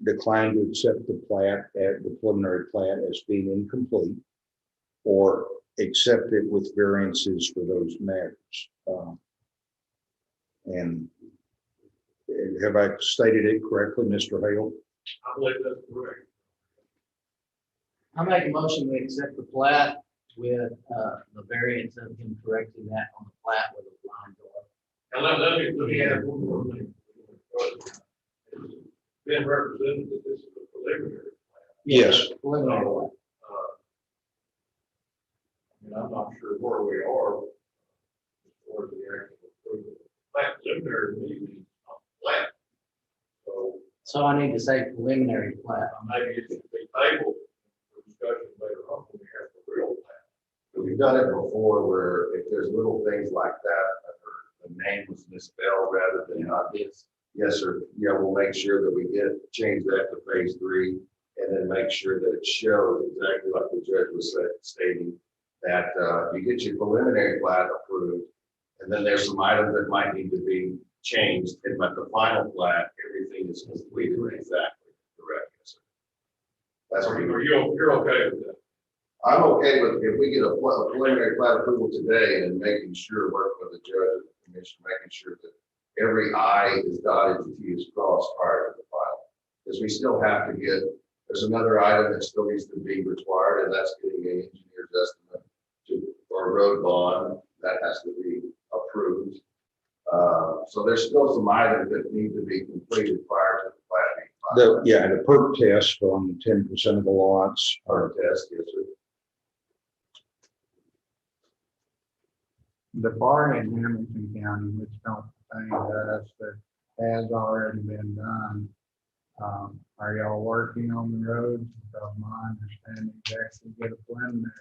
decline to accept the plat, the preliminary plat as being incomplete, or accept it with variances for those matters. And have I stated it correctly, Mr. Hale? I believe that's correct. I make a motion to accept the plat with, the variance of him correcting that on the plat with a blind door. And let me add one more thing. It's been represented that this is a preliminary. Yes. Preliminary plat. I mean, I'm not sure where we are as far as the actual approval. Plat preliminary meeting, not plat. So So I need to say preliminary plat. maybe it should be tabled for discussion later on when we have the real plat. We've done it before where if there's little things like that, or the name was misspelled rather than not this. Yes, sir. Yeah, we'll make sure that we change that to phase 3 and then make sure that it shows exactly like the judge was stating that you get your preliminary plat approved. And then there's some items that might need to be changed, but the final plat, everything is completed exactly correct. Yes, sir. That's what You're okay with that? I'm okay with, if we get a preliminary plat approval today and making sure, work with the judge and the commission, making sure that every I is dotted and T is crossed prior to the final. Because we still have to get, there's another item that still needs to be required, and that's getting an engineer's estimate for a road bond. That has to be approved. So there's still some items that need to be completed prior to the plat being filed. Yeah, the perk test on 10% of the lots. Our test, yes, sir. The part in Hamilton County, which don't pertain to us, that has already been done. Are y'all working on the roads? Because my understanding is actually get a preliminary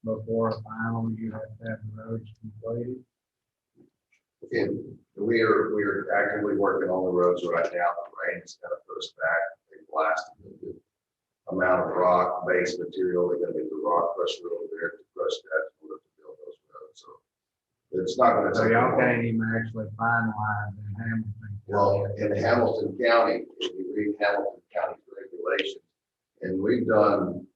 before a final, you have to have the roads completed. And we are actively working on the roads right now. The rain is going to put us back. They blasted a good amount of rock base material. They're going to get the rock crusher over there to crush that in order to build those roads. So it's not going to So take. y'all can't even actually finalize in Hamilton. Well, in Hamilton County, if you read Hamilton County's regulations, and we've done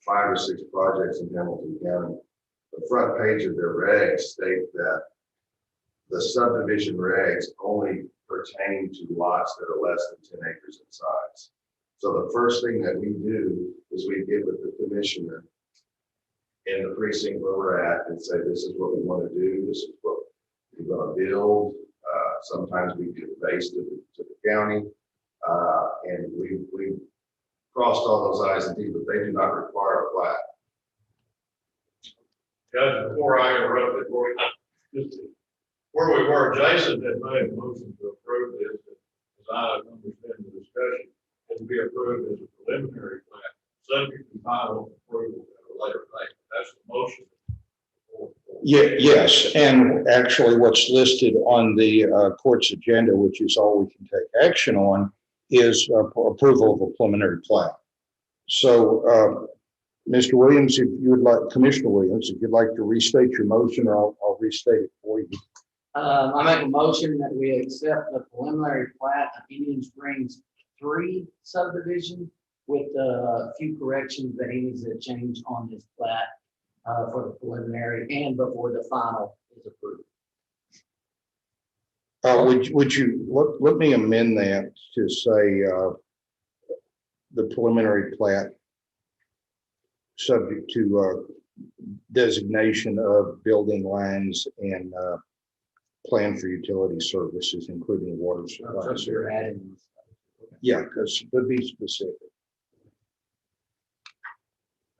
5 or 6 projects in Hamilton County, the front page of their regs state that the subdivision regs only pertain to lots that are less than 10 acres in size. So the first thing that we do is we get with the commissioner in the precinct where we're at and say, this is what we want to do. This is what we're going to build. Sometimes we get base to the county. And we crossed all those I's and T's, but they do not require a plat. Judge, before I interrupted, where we were, Jason had made a motion to approve this, as I understand the discussion, it will be approved as a preliminary plat, subject to final approval at a later date. That's the motion. Yeah, yes, and actually what's listed on the court's agenda, which is all we can take action on, is approval of a preliminary plat. So, Mr. Williams, if you would like, Commissioner Williams, if you'd like to restate your motion, or I'll restate it for you. I make a motion that we accept the preliminary plat of Indian Springs 3 subdivision with a few corrections that he needs to change on his plat for the preliminary and before the final is approved. Would you, let me amend that to say the preliminary plat subject to designation of building lines and plan for utility services, including water supply. So you're adding. Yeah, because to be specific.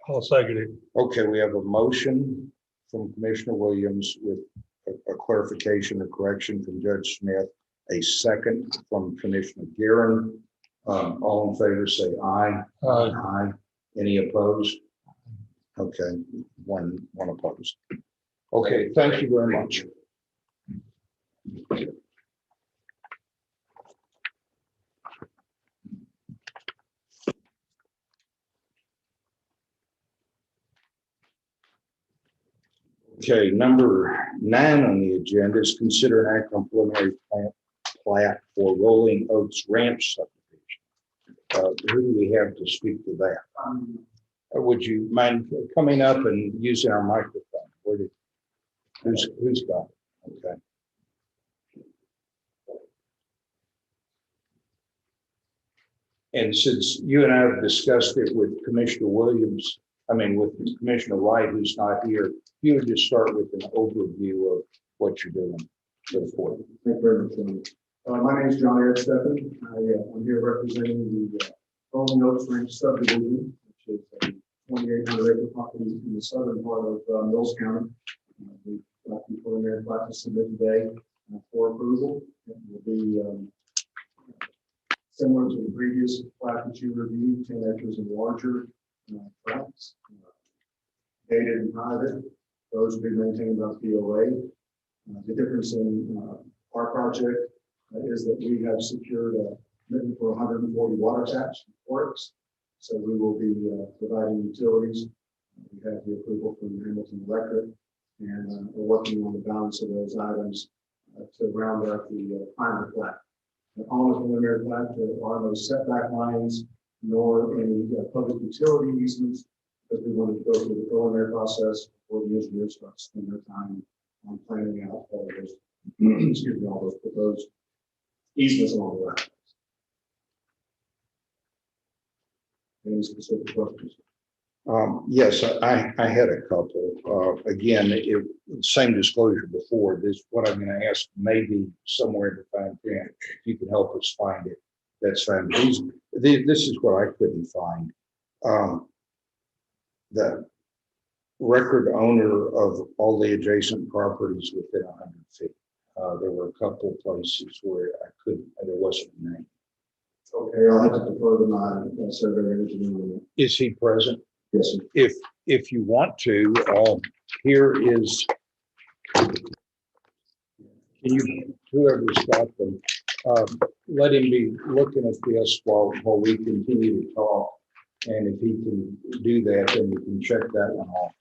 I'll second it. Okay, we have a motion from Commissioner Williams with a clarification or correction from Judge Smith, a second from Commissioner Guerin. All in favor say aye. Aye. Any opposed? Okay, one opposed. Okay, thank you very much. Okay, number 9 on the agenda is consider an act on preliminary plat for Rolling Oaks Ranch subdivision. Who do we have to speak to that? Would you mind coming up and using our microphone? Who's got it? Okay. And since you and I have discussed it with Commissioner Williams, with Commissioner Wright, who's not here, you would just start with an overview of what you're doing for the board. Thank you very much, Tony. My name is John Eric Steffen. I'm here representing the Rolling Oaks Ranch subdivision, which is a 2,800 acre property in the southern part of Mills County. We've got the preliminary plat to submit today for approval. It will be similar to the previous plat that you reviewed, 10 acres and larger tracts, gated and private. Those will be maintained by POA. The difference in our project is that we have secured a commitment for 140 water taps works. So we will be providing utilities. We have the approval from Hamilton Electric, and we're working on the balance of those items to round out the final plat. On the preliminary plat, there are no setback lines nor any public utility easements, because we wanted to go through the preliminary process before the engineers start spending their time on planning out all those, all those proposed easements along the way. Any specific questions? Yes, I had a couple. Again, same disclosure before. This what I'm going to ask maybe somewhere in the fine print. If you can help us find it, that's fine. This is what I couldn't find. The record owner of all the adjacent properties within 100 feet. There were a couple places where there wasn't a name. Okay, I'll have to defer to my surveyor engineer. Is he present? Yes, sir. If you want to, here is. Can you, whoever's got them, let him be looking at this while we continue to talk. And if he can do that, then we can check that one off.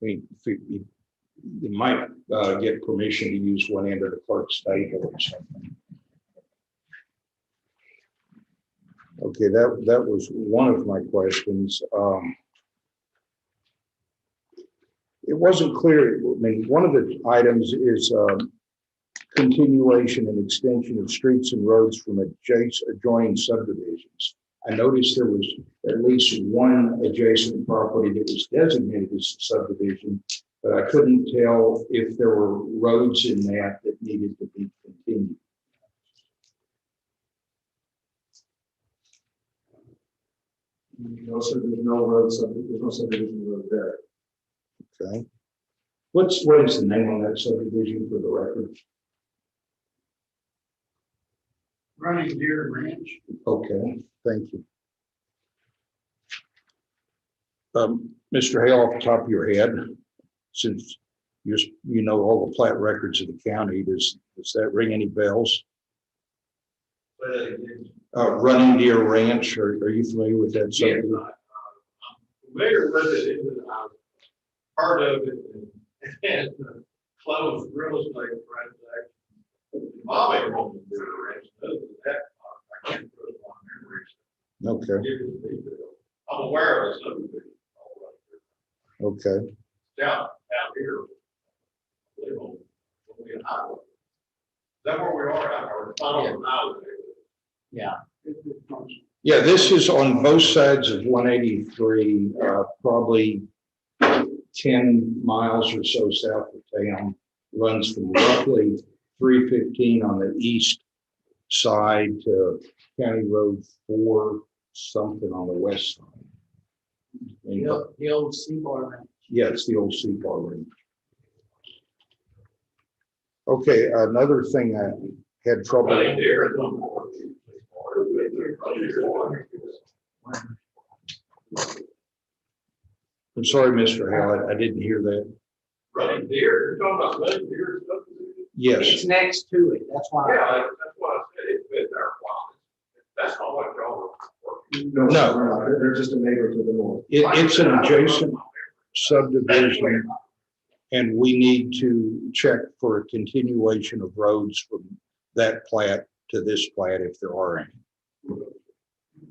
You might get permission to use one end of the clerk's table or something. Okay, that was one of my questions. It wasn't clear. One of the items is continuation and extension of streets and roads from adjoining subdivisions. I noticed there was at least one adjacent property that was designated as a subdivision, but I couldn't tell if there were roads in that needed to be continued. No, sir, there's no road, there's no subdivision road there. Okay. What is the name on that subdivision for the record? Running Deer Ranch. Okay, thank you. Mr. Hale, off the top of your head, since you know all the plat records of the county, does that ring any bells? Running Deer Ranch, are you familiar with that subdivision? Yes, I'm familiar with it. Part of it and closed real estate transaction. Bobby owns the ranch. That I can't put it on memories. Okay. I'm aware of the subdivision. Okay. Down here. Live on the highway. Is that where we are? Or it's not on the highway? Yeah. Yeah, this is on both sides of 183, probably 10 miles or so south of town. Runs from roughly 315 on the east side to County Road 4 something on the west side. The old Seabar Ranch. Yeah, it's the old Seabar Range. Okay, another thing I had trouble. Running Deer. I'm sorry, Mr. Hale, I didn't hear that. Running Deer, you're talking about Running Deer subdivision? Yes, It's next to it, that's why. Yeah, that's what I said, it's been there a while. That's not what y'all are working. No, No. sir, they're just a neighbor to the north. it's an adjacent subdivision. And we need to check for a continuation of roads from that plat to this plat if there are any.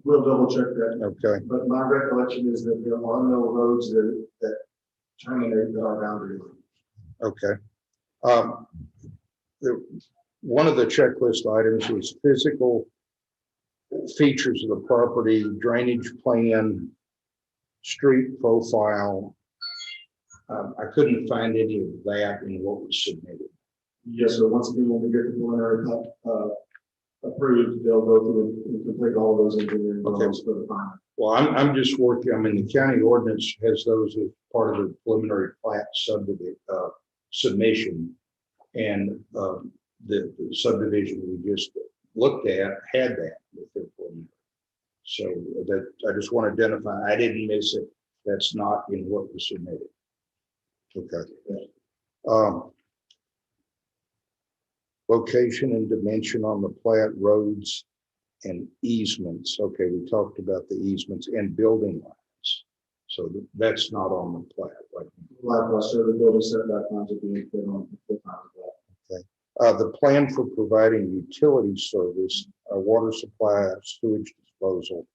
We'll double check that, Okay, but my recollection is that there are no roads that terminate our boundary line. okay. One of the checklist items was physical features of the property, drainage plan, street profile. I couldn't find any of that in what was submitted. Yes, sir. Once again, when we get the preliminary approved, they'll go through and complete all of those engineering drawings for the final. Well, I'm just working, I mean, the county ordinance has those as part of the preliminary plat submission. And the subdivision we just looked at had that with their preliminary. So that, I just want to identify, I didn't miss it. That's not in what was submitted. Okay. Location and dimension on the plat, roads and easements. Okay, we talked about the easements and building lines. So that's not on the plat, right? Likewise, sir, the building setback lines are being put on the final plat. Okay. The plan for providing utility service, water supply, sewage disposal.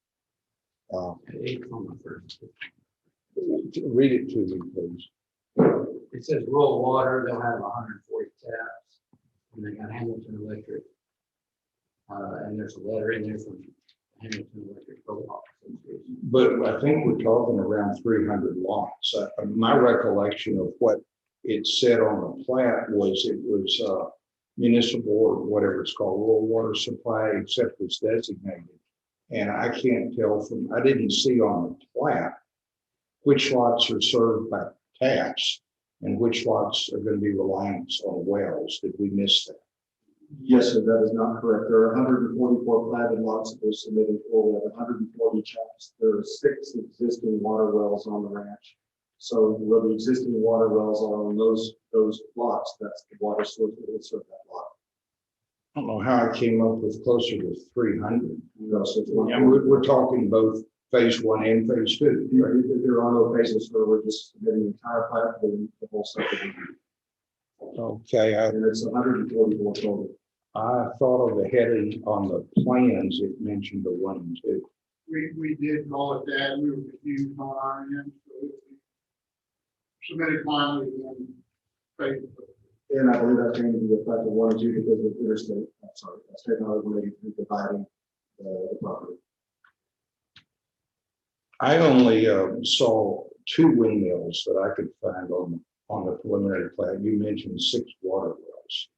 It's on the first. Read it to me, please. It says rural water, they'll have 140 taps, and they got Hamilton Electric. And there's a letter in there from Hamilton Electric Co-op Association. But I think we're talking around 300 lots. My recollection of what it said on the plat was it was municipal or whatever it's called, rural water supply, except it's designated. And I can't tell from, I didn't see on the plat which lots are served by taps and which lots are going to be reliant on wells. Did we miss that? Yes, sir, that is not correct. There are 144 platted lots that were submitted for. We have 140 taps. There are 6 existing water wells on the ranch. So where the existing water wells are on those lots, that's the water source that will serve that lot. I don't know how I came up with closer to 300. No, so it's not. And we're talking both phase 1 and phase 2. Right? There are no phases where we're just submitting the entire plat for the whole subdivision. Okay, And it's 144 total. I thought of the heading on the plans, it mentioned the 1 and 2. We did call it that. We were confused on our end. So we submitted finally and paid. And I believe that came to the fact of 1 and 2 because of interstate, state highway related to dividing the property. I only saw 2 windmills that I could find on the preliminary plat. You mentioned 6 water wells.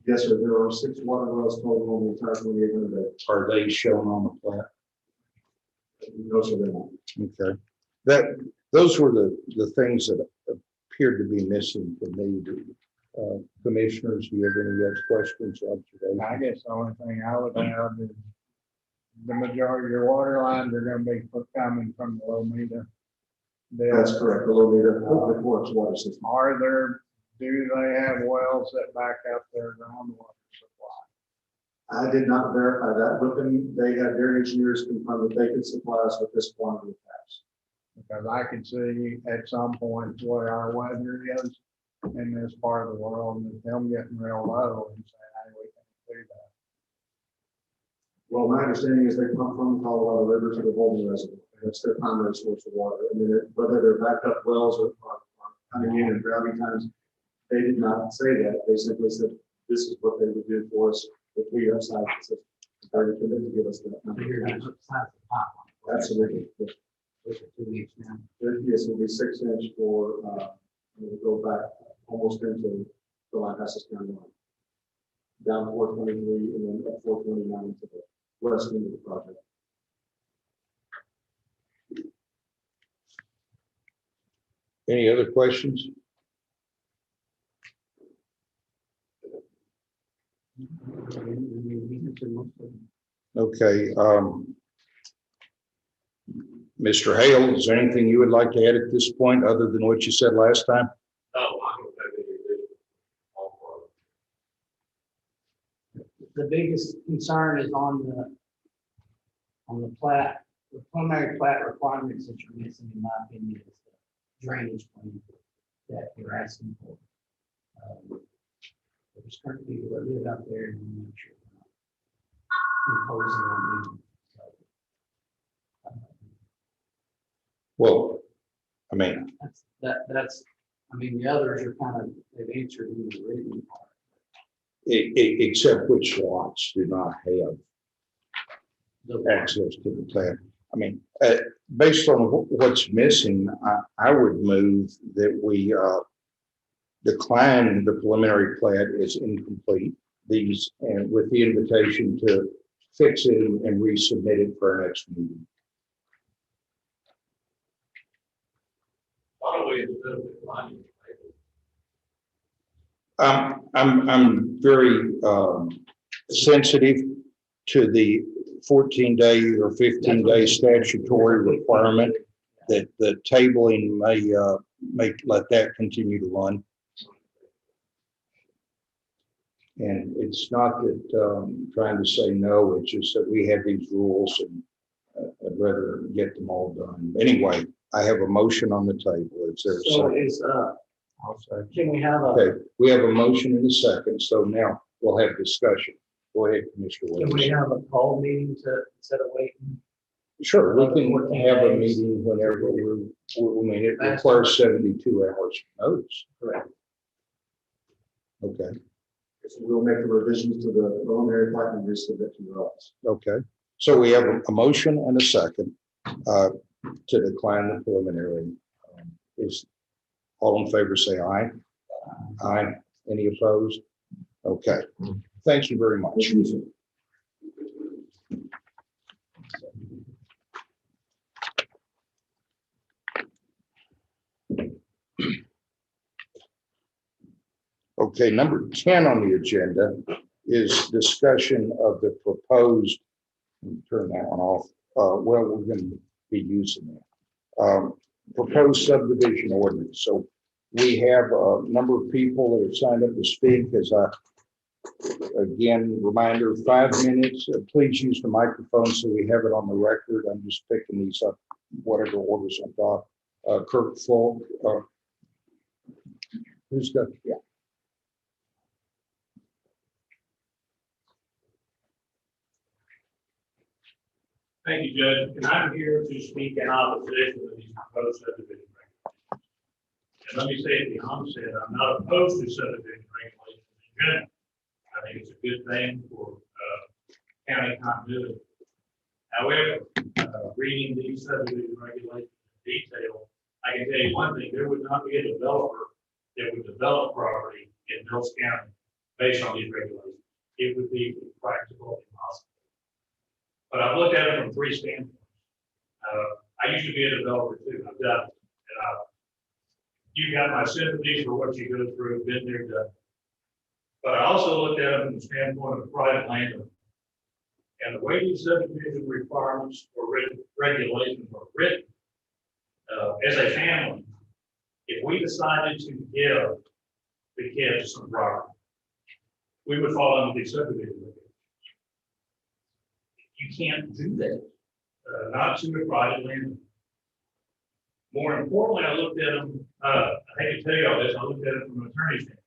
Yes, sir. There are 6 water wells total on the entire 2800 acres. Are they shown on the plat? No, sir, they're not. Okay. Those were the things that appeared to be missing for me. Commissioners, do you have any other questions or observations? I guess the only thing I would have is the majority of your water lines are gonna be coming from the low meter. That's correct. The low meter, the quartz water system. Do they have wells that back up their groundwater supply? I did not verify that with them. They had their engineers confirm that they could supply us with this quantity of taps. Because I can see at some point where our weather is in this part of the world and them getting real low and saying, hey, we can't do that. Well, my understanding is they pump from the Colorado River to the Holden Reservoir. That's their primary source of water. I mean, whether they're backed up wells or coming in and gravity times, they did not say that. They simply said this is what they would do for us if we are side system. They're committed to give us that. Absolutely. Which are 2 weeks now. Yes, it'll be 6 inch for, we'll go back almost into the Lampasas County line. Down 423 and then up 429 to the west end of the project. Any other questions? Okay. Mr. Hale, is there anything you would like to add at this point other than what you said last time? No, I don't have any additional. All for it. The biggest concern is on the plat, the preliminary plat requirements that you're missing, in my opinion, is the drainage plan. that we're asking for. There's certain people that live out there and we make sure we're not imposing on them. Well, I mean, That's, I mean, the others are kind of, they've answered in the written part. except which lots do not have The- access to the plat. I mean, based on what's missing, I would move that we decline the preliminary plat as incomplete. These, and with the invitation to fix it and resubmit it for our next meeting. Why don't we, instead of declining, I'm very sensitive to the 14-day or 15-day statutory requirement that the tabling may let that continue to run. And it's not that trying to say no, it's just that we have these rules and I'd rather get them all done. Anyway, I have a motion on the table. Is there a So second? is, can we have a, Okay, we have a motion and a second, so now we'll have discussion. Go ahead, Commissioner can we Williams. have a call meeting to, instead of waiting? Sure, we can 14 have a days. meeting whenever I mean, it That's requires 72 hours notice. Correct. Okay, So we'll make the revisions to the preliminary plat and resubmit to your office. okay. So we have a motion and a second to decline the preliminary. Is all in favor, say aye. Aye. Any opposed? Okay. Thank you very much. Okay, number 10 on the agenda is discussion of the proposed, let me turn that one off. Well, we're going to be using that. Proposed subdivision ordinance. So we have a number of people that have signed up to speak. As a, again, reminder, 5 minutes. Please use the microphone so we have it on the record. I'm just picking these up, whatever orders on top. Kirk Falk, who's got, yeah. Thank you, Judge, and I'm here to speak in opposition to these proposed subdivision regulations. And let me say at the onset, I'm not opposed to subdivision regulations in general. I think it's a good thing for county continuity. However, reading these subdivision regulations in detail, I can tell you one thing, there would not be a developer that would develop property in Mills County based on these regulations. It would be practical and impossible. But I've looked at it from 3 standpoints. I used to be a developer too. I've done it. And you got my sympathies for what you go through, been there, done. But I also looked at it from the standpoint of a private landowner. And the way these subdivision requirements or regulations are written, as a family, if we decided to give the kids some property, we would fall under these subdivision regulations. You can't do that, not to a private landowner. More importantly, I looked at them, I hate to tell you all this, I looked at it from an attorney's standpoint.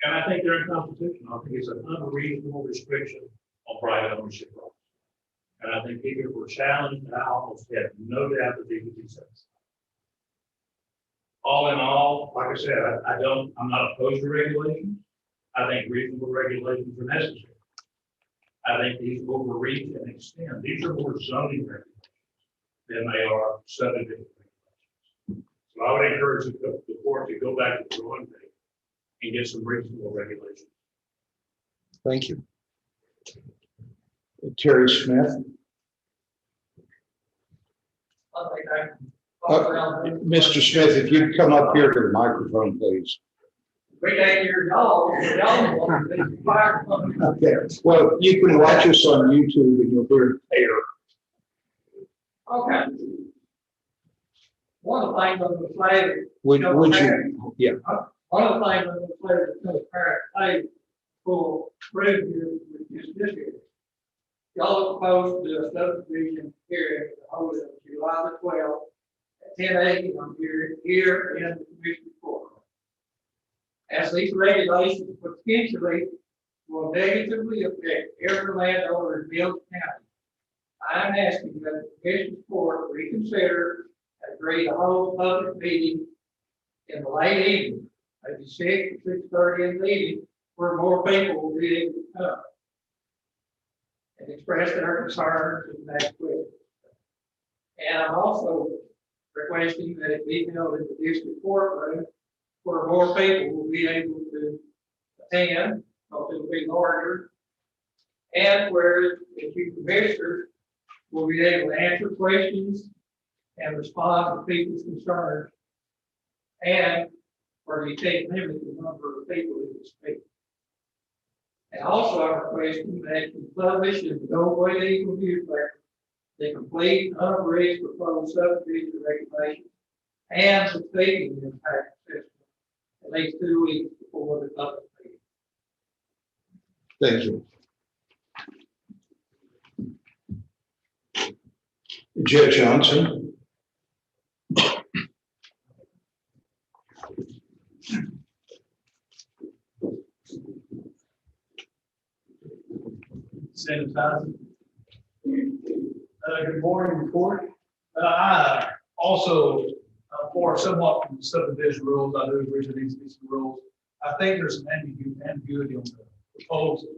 And I think they're unconstitutional. I think it's an unreasonable restriction on private ownership rights. And I think people were challenged, and I almost have no doubt that they could be satisfied. All in all, like I said, I'm not opposed to regulations. I think reasonable regulations are necessary. I think these overreach and extend. These are more zoning regulations than they are subdivision regulations. So I would encourage the court to go back to the drawing board and get some reasonable regulations. Thank you. Terry Smith. Mr. Smith, if you'd come up here to the microphone, please. We take your dog, Okay, well, you can watch us on YouTube and you'll hear it there. Okay. One of the things on the flag. Would you, yeah, One of the things on the flag that's going to parent for prove you with this year. Y'all are supposed to do a subdivision hearing to hold it July the 12th at 10:80 here in the Commissioner's Court. As these regulations potentially will negatively affect every landowner in Mills County, I'm asking that the Commissioner's Court reconsider and agree to hold a public meeting in the late evening, maybe 6 or 6:30 in the evening, where more people will be able to come and express their concerns and ask questions. And I'm also requesting that it be held in the district courtroom where more people will be able to attend, because it'll be larger, and where the two commissioners will be able to answer questions and respond to people's concerns, and where you can't limit the number of people who can speak. And also, I'm requesting that you publish in the Goldway Eagle newspaper the complete unabridged proposed subdivision regulations and the speaking impact assessment at least 2 weeks before the public meeting. Thank you. Judge Johnson. Sanitizer. Good morning, report. I also, for somewhat from the subdivision rules, I do agree with these rules. I think there's some ambiguity on the proposal.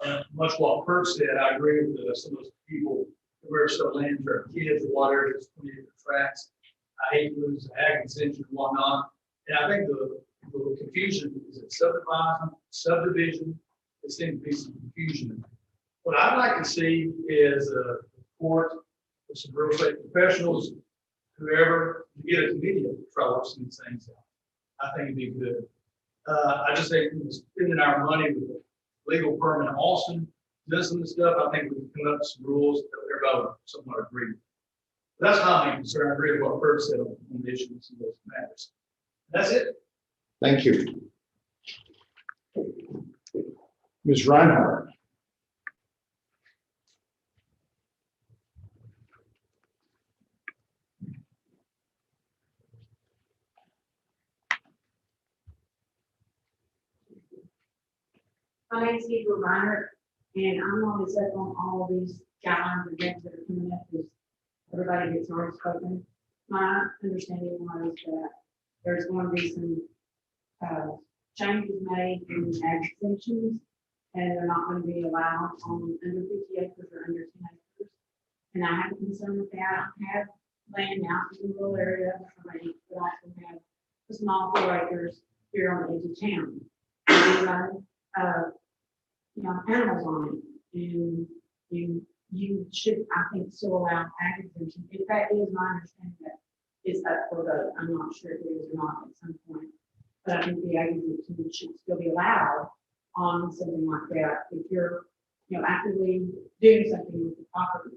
And much what Kurt said, I agree with some of those people who are still land for kids, water, just 20 acre tracks. I hate to lose the ag extension and whatnot. And I think the confusion is it subdivision. There seems to be some confusion in there. What I'd like to see is a court with some real estate professionals, whoever, to get a committee of controllers and these things out. I think it'd be good. I just think spending our money with a legal firm in Austin, doing some of the stuff, I think we can come up with some rules that everybody would somewhat agree with. But that's not my concern. I agree with what Kurt said on the issues and those matters. That's it. Thank you. Ms. Reinhardt. My name's Steve Reiner, and I'm always up on all of these guidelines and things that are coming up, because everybody gets already spoken. My understanding was that there's going to be some changes made in ag extensions, and they're not going to be allowed on under 50 acres or under 10 acres. And I have a concern with that. I have land out in the rural area, but I also have a small 4 acres here on the edge of town. Animals on it, and you should, I think, still allow ag exemption. In fact, it is my understanding that it's up for vote. I'm not sure if it is or not at some point, but I think the ag exemption should still be allowed on something like that if you're, actively doing something with the property.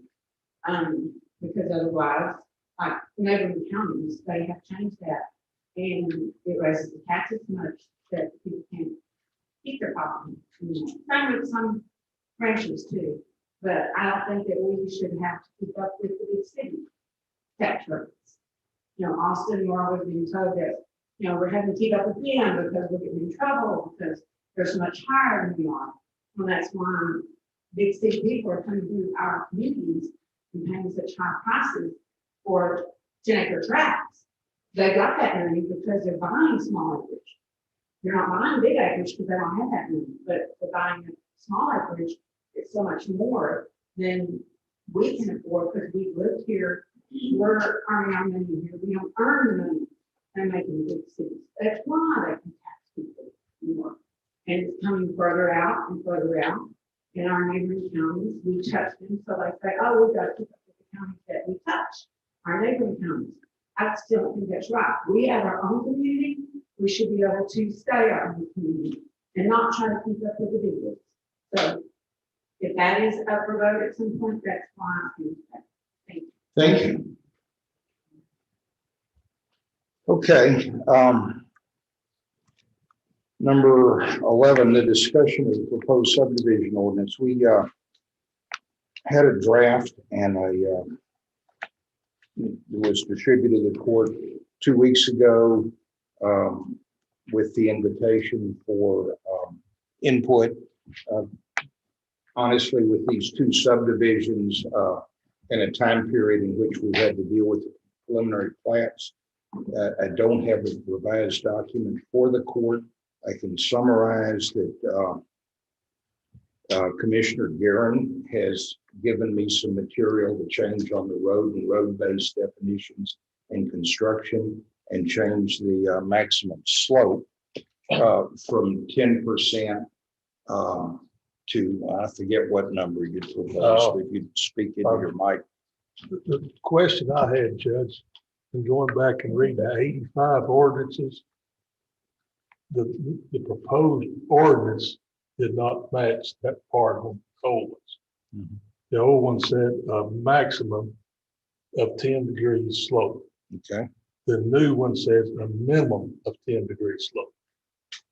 Because otherwise, like neighboring counties, they have changed that, and it raises the taxes much that people can't keep their property. Same with some ranches too, but I don't think that we should have to keep up with the big city tax rates. Austin, we're always being told that, we're having to keep up with them because we're getting in trouble because they're so much higher than we are. Well, that's why big city people are coming through our communities and paying such high prices for 10-acre tracts. They got that money because they're buying small acreage. They're not buying big acreage because they don't have that money, but they're buying a small acreage. It's so much more than we can afford because we live here. We're earning our money here. We don't earn the money and making big cities. That's why they can tax people more. And it's coming further out and further out. In our neighboring counties, we touch them, so they say, "Oh, we've got to keep up with the counties that we touch, our neighboring counties." I still think that's right. We have our own community. We should be able to stay our own community and not try to keep up with the big ones. So if that is up for vote at some point, that's why I think that. Thank you. Thank you. Okay. Number 11, the discussion of the proposed subdivision ordinance. We had a draft and a was distributed to the court 2 weeks ago with the invitation for input. Honestly, with these two subdivisions in a time period in which we had to deal with the preliminary plats, I don't have a revised document for the court. I can summarize that Commissioner Guerin has given me some material to change on the road and road-based definitions and construction, and change the maximum slope from 10% to, I forget what number you proposed, if you speak into your mic. The question I had, Judge, and going back and reading the 85 ordinances, the proposed ordinance did not match that part of the old ones. Mhm. The old one said a maximum of 10 degrees slope. Okay. The new one says a minimum of 10 degrees slope.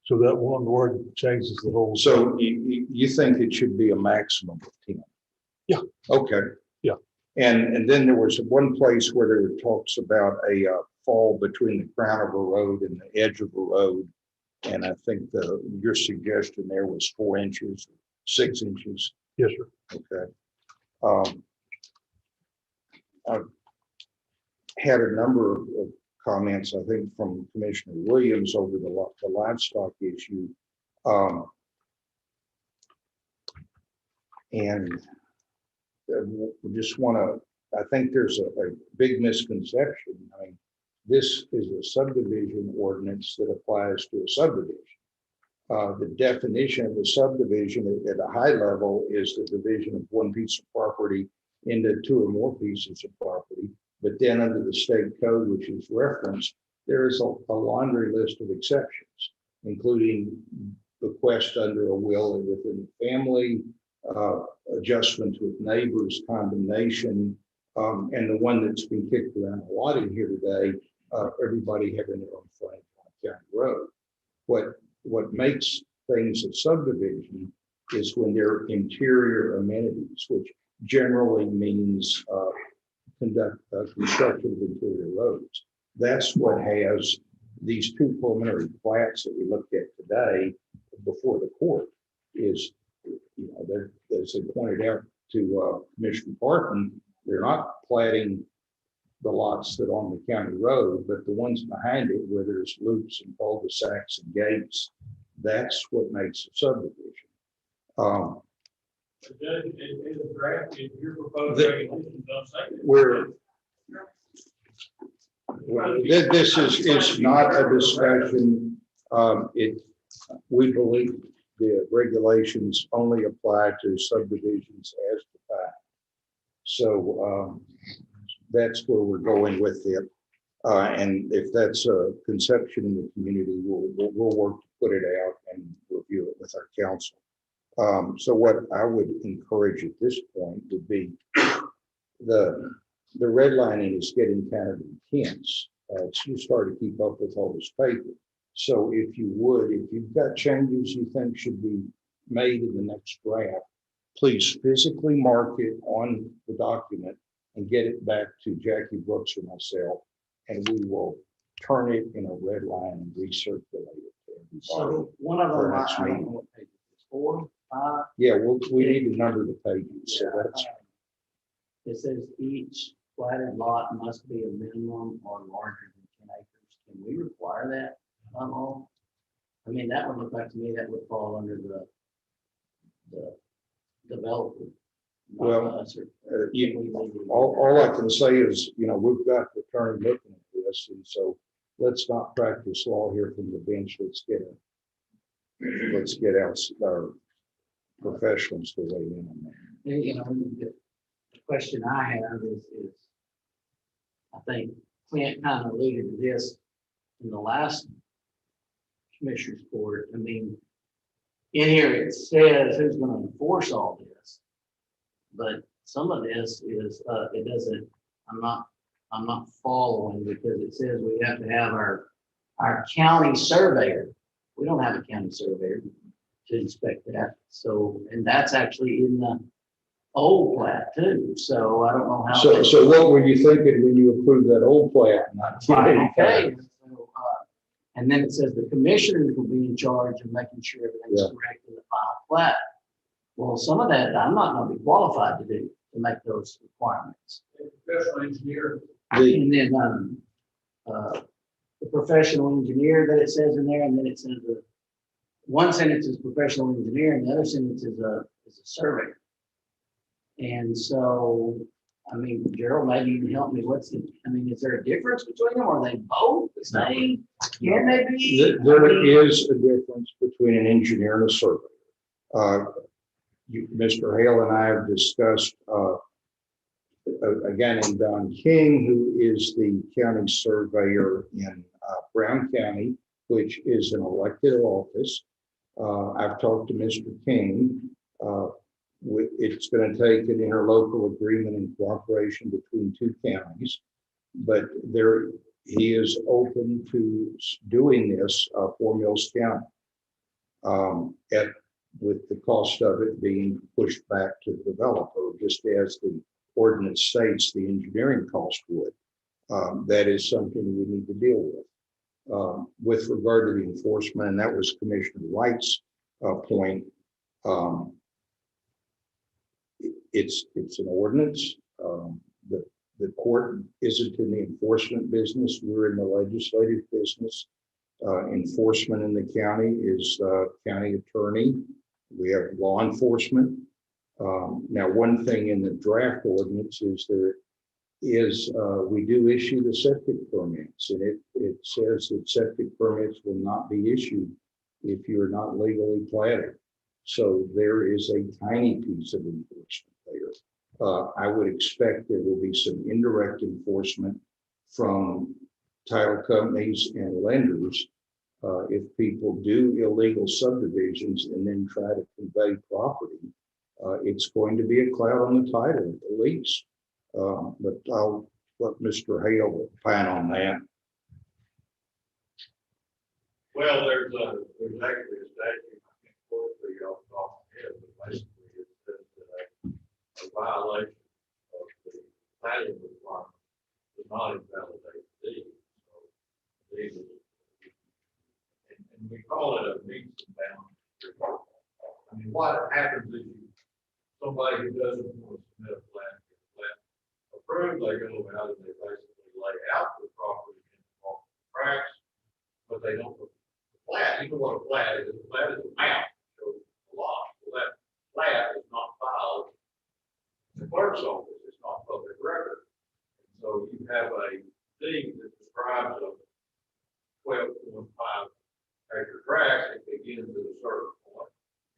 So that one word changes the whole. So you think it should be a maximum of 10? Yeah. Okay. Yeah. And then there was one place where there were talks about a fall between the crown of a road and the edge of a road. And I think your suggestion there was 4 inches, 6 inches. Yes, sir. Okay. I've had a number of comments, I think, from Commissioner Williams over the livestock issue. And we just want to, I think there's a big misconception. I mean, this is a subdivision ordinance that applies to a subdivision. The definition of a subdivision at a high level is the division of one piece of property into 2 or more pieces of property. But then under the state code, which is referenced, there is a laundry list of exceptions, including bequest under a will within the family, adjustments with neighbors, condemnation, and the one that's been kicked around a lot in here today, everybody having their own frontage on a county road. What makes things a subdivision is when they're interior amenities, which generally means construction of interior roads. That's what has these 2 preliminary plats that we looked at today before the court is, as they pointed out to Commissioner Barton, they're not platting the lots that are on the county road, but the ones behind it where there's loops and cul-de-sacs and gates, that's what makes a subdivision. Judge, in the draft, in your proposed regulations, don't say. This is not a discussion. We believe the regulations only apply to subdivisions as defined. So that's where we're going with it. And if that's a conception in the community, we'll work to put it out and review it with our council. So what I would encourage at this point would be the redlining is getting kind of intense. It's you start to keep up with all this paper. So if you've got changes you think should be made in the next draft, please physically mark it on the document and get it back to Jackie Brooks or myself, and we will turn it in a red line and recirculate it to everybody. So one of for them, next I don't meeting. know what page it is, 4, 5. Yeah, we need to number the pages, so that's, It says each platted lot must be a minimum or larger than 10 acres. Can we require that on all? I mean, that would look like to me that would fall under the developer. not Well, us, or all I can say is, we've got the attorney looking at this, and so let's not practice law here from the bench. Let's get out our professionals to weigh in on that. The question I have is, I think Clint kind of alluded to this in the last commissioner's court. I mean, in here it says who's going to enforce all this, but some of this is it doesn't. I'm not following, because it says we have to have our county surveyor. We don't have a county surveyor to inspect that. So, and that's actually in old plat too, so I don't know how. So what were you thinking when you approved that old plat? Not Okay, so, and then it says the commissioners will be in charge of making sure everything's Yeah. correct in the final plat. Well, some of that I'm not gonna be qualified to do, to make those requirements. Professional engineer. And then, the professional engineer that it says in there, and then it says the, one sentence is professional engineer, and the other sentence is a surveyor. And so, I mean, Gerald, maybe you can help me, is there a difference between them, are they both the same? Can they be? There is a difference between an engineer and a surveyor. Mr. Hale and I have discussed, again, in Don King, who is the county surveyor in Brown County, which is an elected office. I've talked to Mr. King. It's going to take an interlocal agreement and cooperation between two counties, but he is open to doing this for Mills County. With the cost of it being pushed back to the developer, just as the ordinance states the engineering cost would. That is something we need to deal with. With regard to the enforcement, and that was Commissioner Wright's point, it's an ordinance. The court isn't in the enforcement business. We're in the legislative business. Enforcement in the county is county attorney. We have law enforcement. Now, one thing in the draft ordinance is we do issue the septic permits, and it says that septic permits will not be issued if you're not legally platted. So there is a tiny piece of enforcement there. I would expect there will be some indirect enforcement from title companies and lenders if people do illegal subdivisions and then try to convey property. It's going to be a cloud on the title at least. But I'll let Mr. Hale opine on that. Well, there's actually a statute, I can't quote it for you off the top of my head, but basically it says that a violation of the planning requirement does not invalidate the deed. So these are, and we call it a meets and bounds. I mean, what happens is somebody who doesn't want to submit a plan approved, they go out and they basically lay out the property in multiple tracks, but they don't put the plat. You know what a plat is? A plat is a map, shows a lot. Well, that plat is not filed in the clerk's office. It's not public record. And so you have a deed that describes a 12.5 acre tract. It begins at a certain point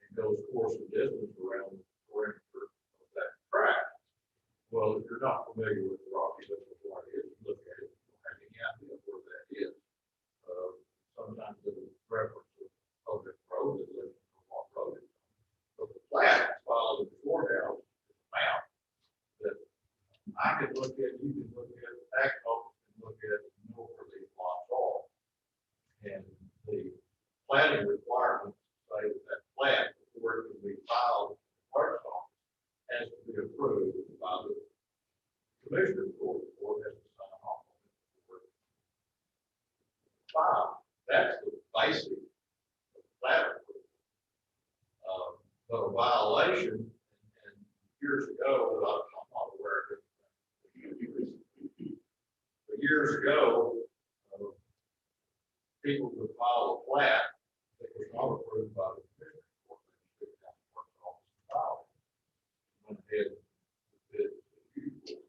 and goes course and distance around the perimeter of that tract. Well, if you're not familiar with the Rocky River, what it is, look at it, you don't have any idea where that is. Sometimes the reference to public road is listed on what road it is. But the plat filed in the courthouse is a map that I can look at, you can look at, the tax office can look at, and know where these lots are. And the planning requirements say that plat, before it can be filed in the clerk's office, has to be approved by the commissioner court before it has to sign off on it. File. That's the basic plat approval. But a violation, and years ago, I'm not aware of it. But years ago, people would file a plat that was not approved by the commissioner court. They took down the clerk's office and filed it. Went ahead and did it.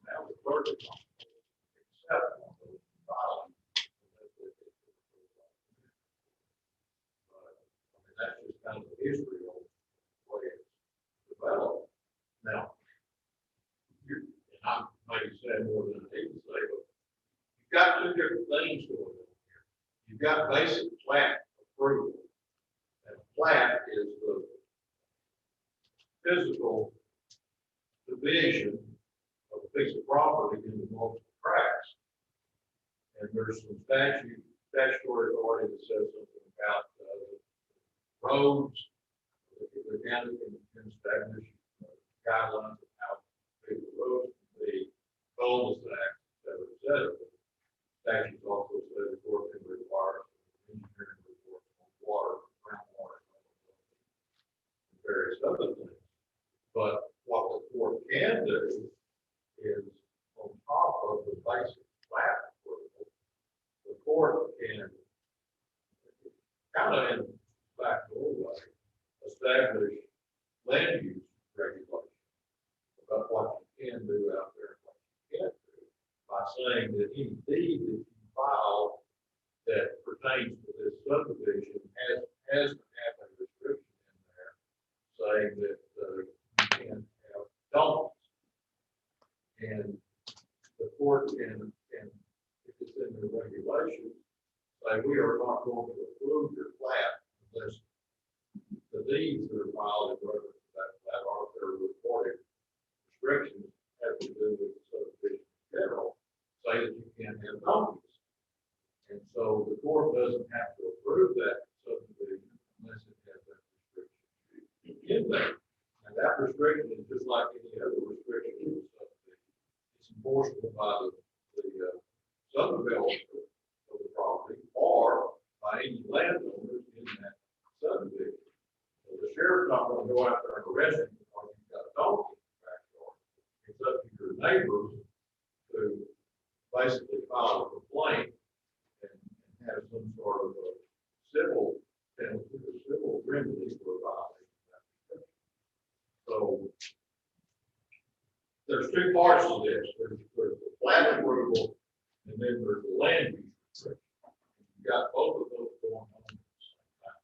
Now the clerk is on accept one of those filings. That's just kind of the history of the way it's developed. Now, and I maybe said more than I need to say, but you've got two different things going on here. You've got basic plat approval. And plat is the physical division of a piece of property into multiple tracts. And there's some statutory authority that says something about roads. The county can establish guidelines of removed from the cul-de-sac that was set. Statutes also say the court can require engineering reports on water, groundwater, and various other things. But what the court can do is, on top of the basic plat approval, the court can kind of in back doorway, establish land use regulations about what you can do out there and what you can't do, by saying that any deed that you file that pertains to this subdivision has to have a restriction in there saying that you can't have don'ts. And the court can, if it's in the regulations, say we are not going to approve your plat unless the deeds that are filed in reference to that plat are their reported restrictions have to do with the subdivision in general, say that you can't have donkeys. And so the court doesn't have to approve that subdivision unless it has that restriction in there. And that restriction is just like any other restriction in the subdivision. It's enforceable by the subdeveloper of the property or by any landowners in that subdivision. So the sheriff's not going to go out there and arrest you because you've got a donkey in the backyard. It's up to your neighbors to basically file a complaint and have some sort of a civil penalty or civil remedy for a violation of that restriction. So there's two parts to this. There's the plat approval and then there's the land use restriction. You've got both of those going on at the same time.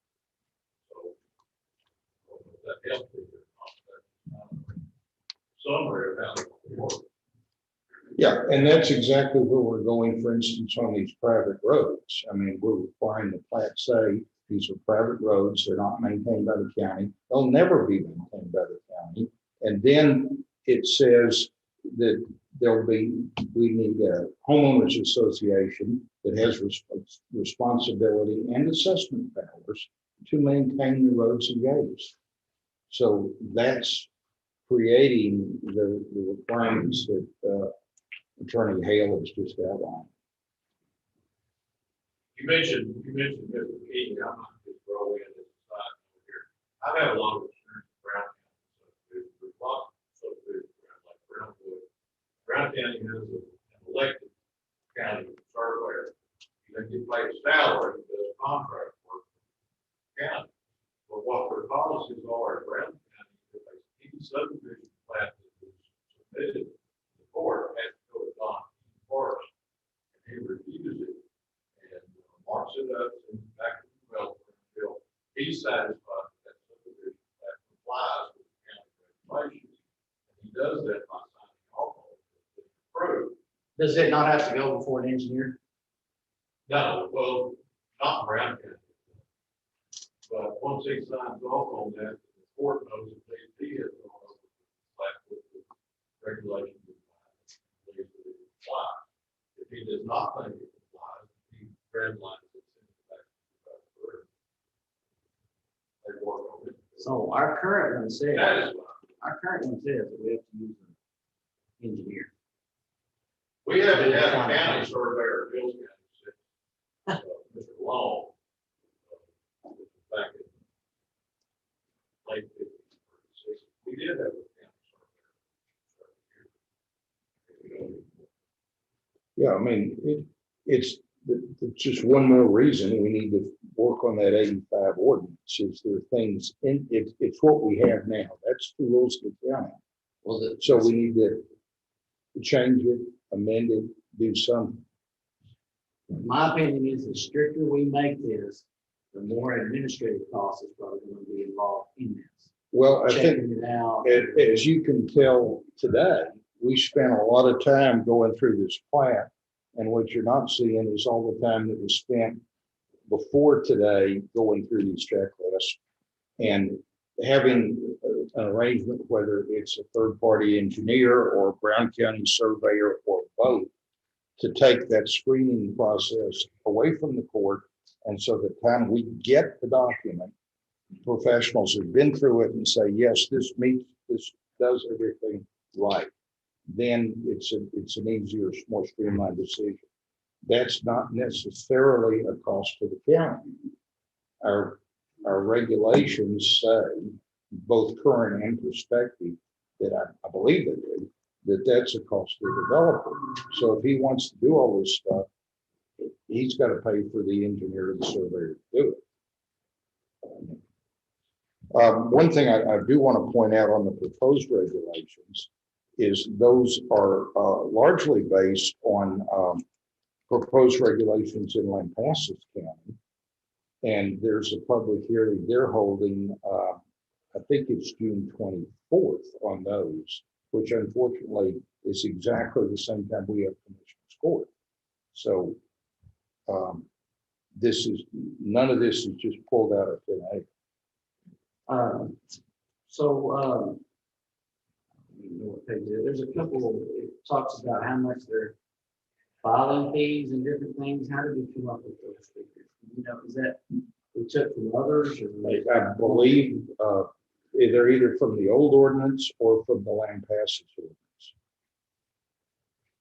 So that helps with your summary of how it works. Yeah, and that's exactly where we're going, for instance, on these private roads. I mean, we're requiring the plat say these are private roads, they're not maintained by the county, they'll never be maintained by the county. And then it says that we need a homeowners association that has responsibility and assessment powers to maintain the roads and gates. So that's creating the requirements that Attorney Hale has just outlined. You mentioned Mr. King. I'm not just throw in this side over here. I have a lot of experience in Brown County. There's lots of subdivisions around like Brownwood. Brown County has an elected county surveyor. You get paid a salary, does contract work for the county. But what their policies are in Brown County, if any subdivision plat that is submitted to the court has to go to Don first, and he reviews it and marks it up and back to the developer until he's satisfied that subdivision that complies with the county regulations. And he does that by signing off on it. It's approved. Does it not have to go before an engineer? No, well, not in Brown County. But once he signs off on that, the court knows that he has gone over with the regulations. If he does not think it complies, he redlines it. They work on it. So our current one says, That is why. that we have to use an engineer. We haven't had a county surveyor, Bills County, since Mr. Long, back in late 50s. We did have a county surveyor. Yeah, I mean, it's just one more reason we need to work on that 85 ordinance. Is there things in it's what we have now. That's the rules of the county. Well, So we need to change it, amend it, do something. my opinion is the stricter we make this, the more administrative costs is probably going to be involved in this. Well, I think Checking it out. as you can tell today, we spent a lot of time going through this plat. And what you're not seeing is all the time that was spent before today going through these checklists and having an arrangement, whether it's a third-party engineer or a Brown County surveyor or both, to take that screening process away from the court. And so the time we get the document, professionals have been through it and say, yes, this meets, this does everything right. then it's an easier, more streamlined decision. That's not necessarily a cost to the county. Our regulations say, both current and prospective, that I believe they do, that's a cost to the developer. So if he wants to do all this stuff, he's got to pay for the engineer and the surveyor to do it. One thing I do want to point out on the proposed regulations is those are largely based on proposed regulations in Lampasas County. And there's a public hearing they're holding, I think it's June 24th on those, which unfortunately is exactly the same time we have Commissioner's Court. So none of this is just pulled out of thin air. There's a couple, it talks about how much they're filing fees and different things. How did we come up with those figures? You know, is that we took from others, or I believe they're either from the old ordinance or from the Lampasas ordinance.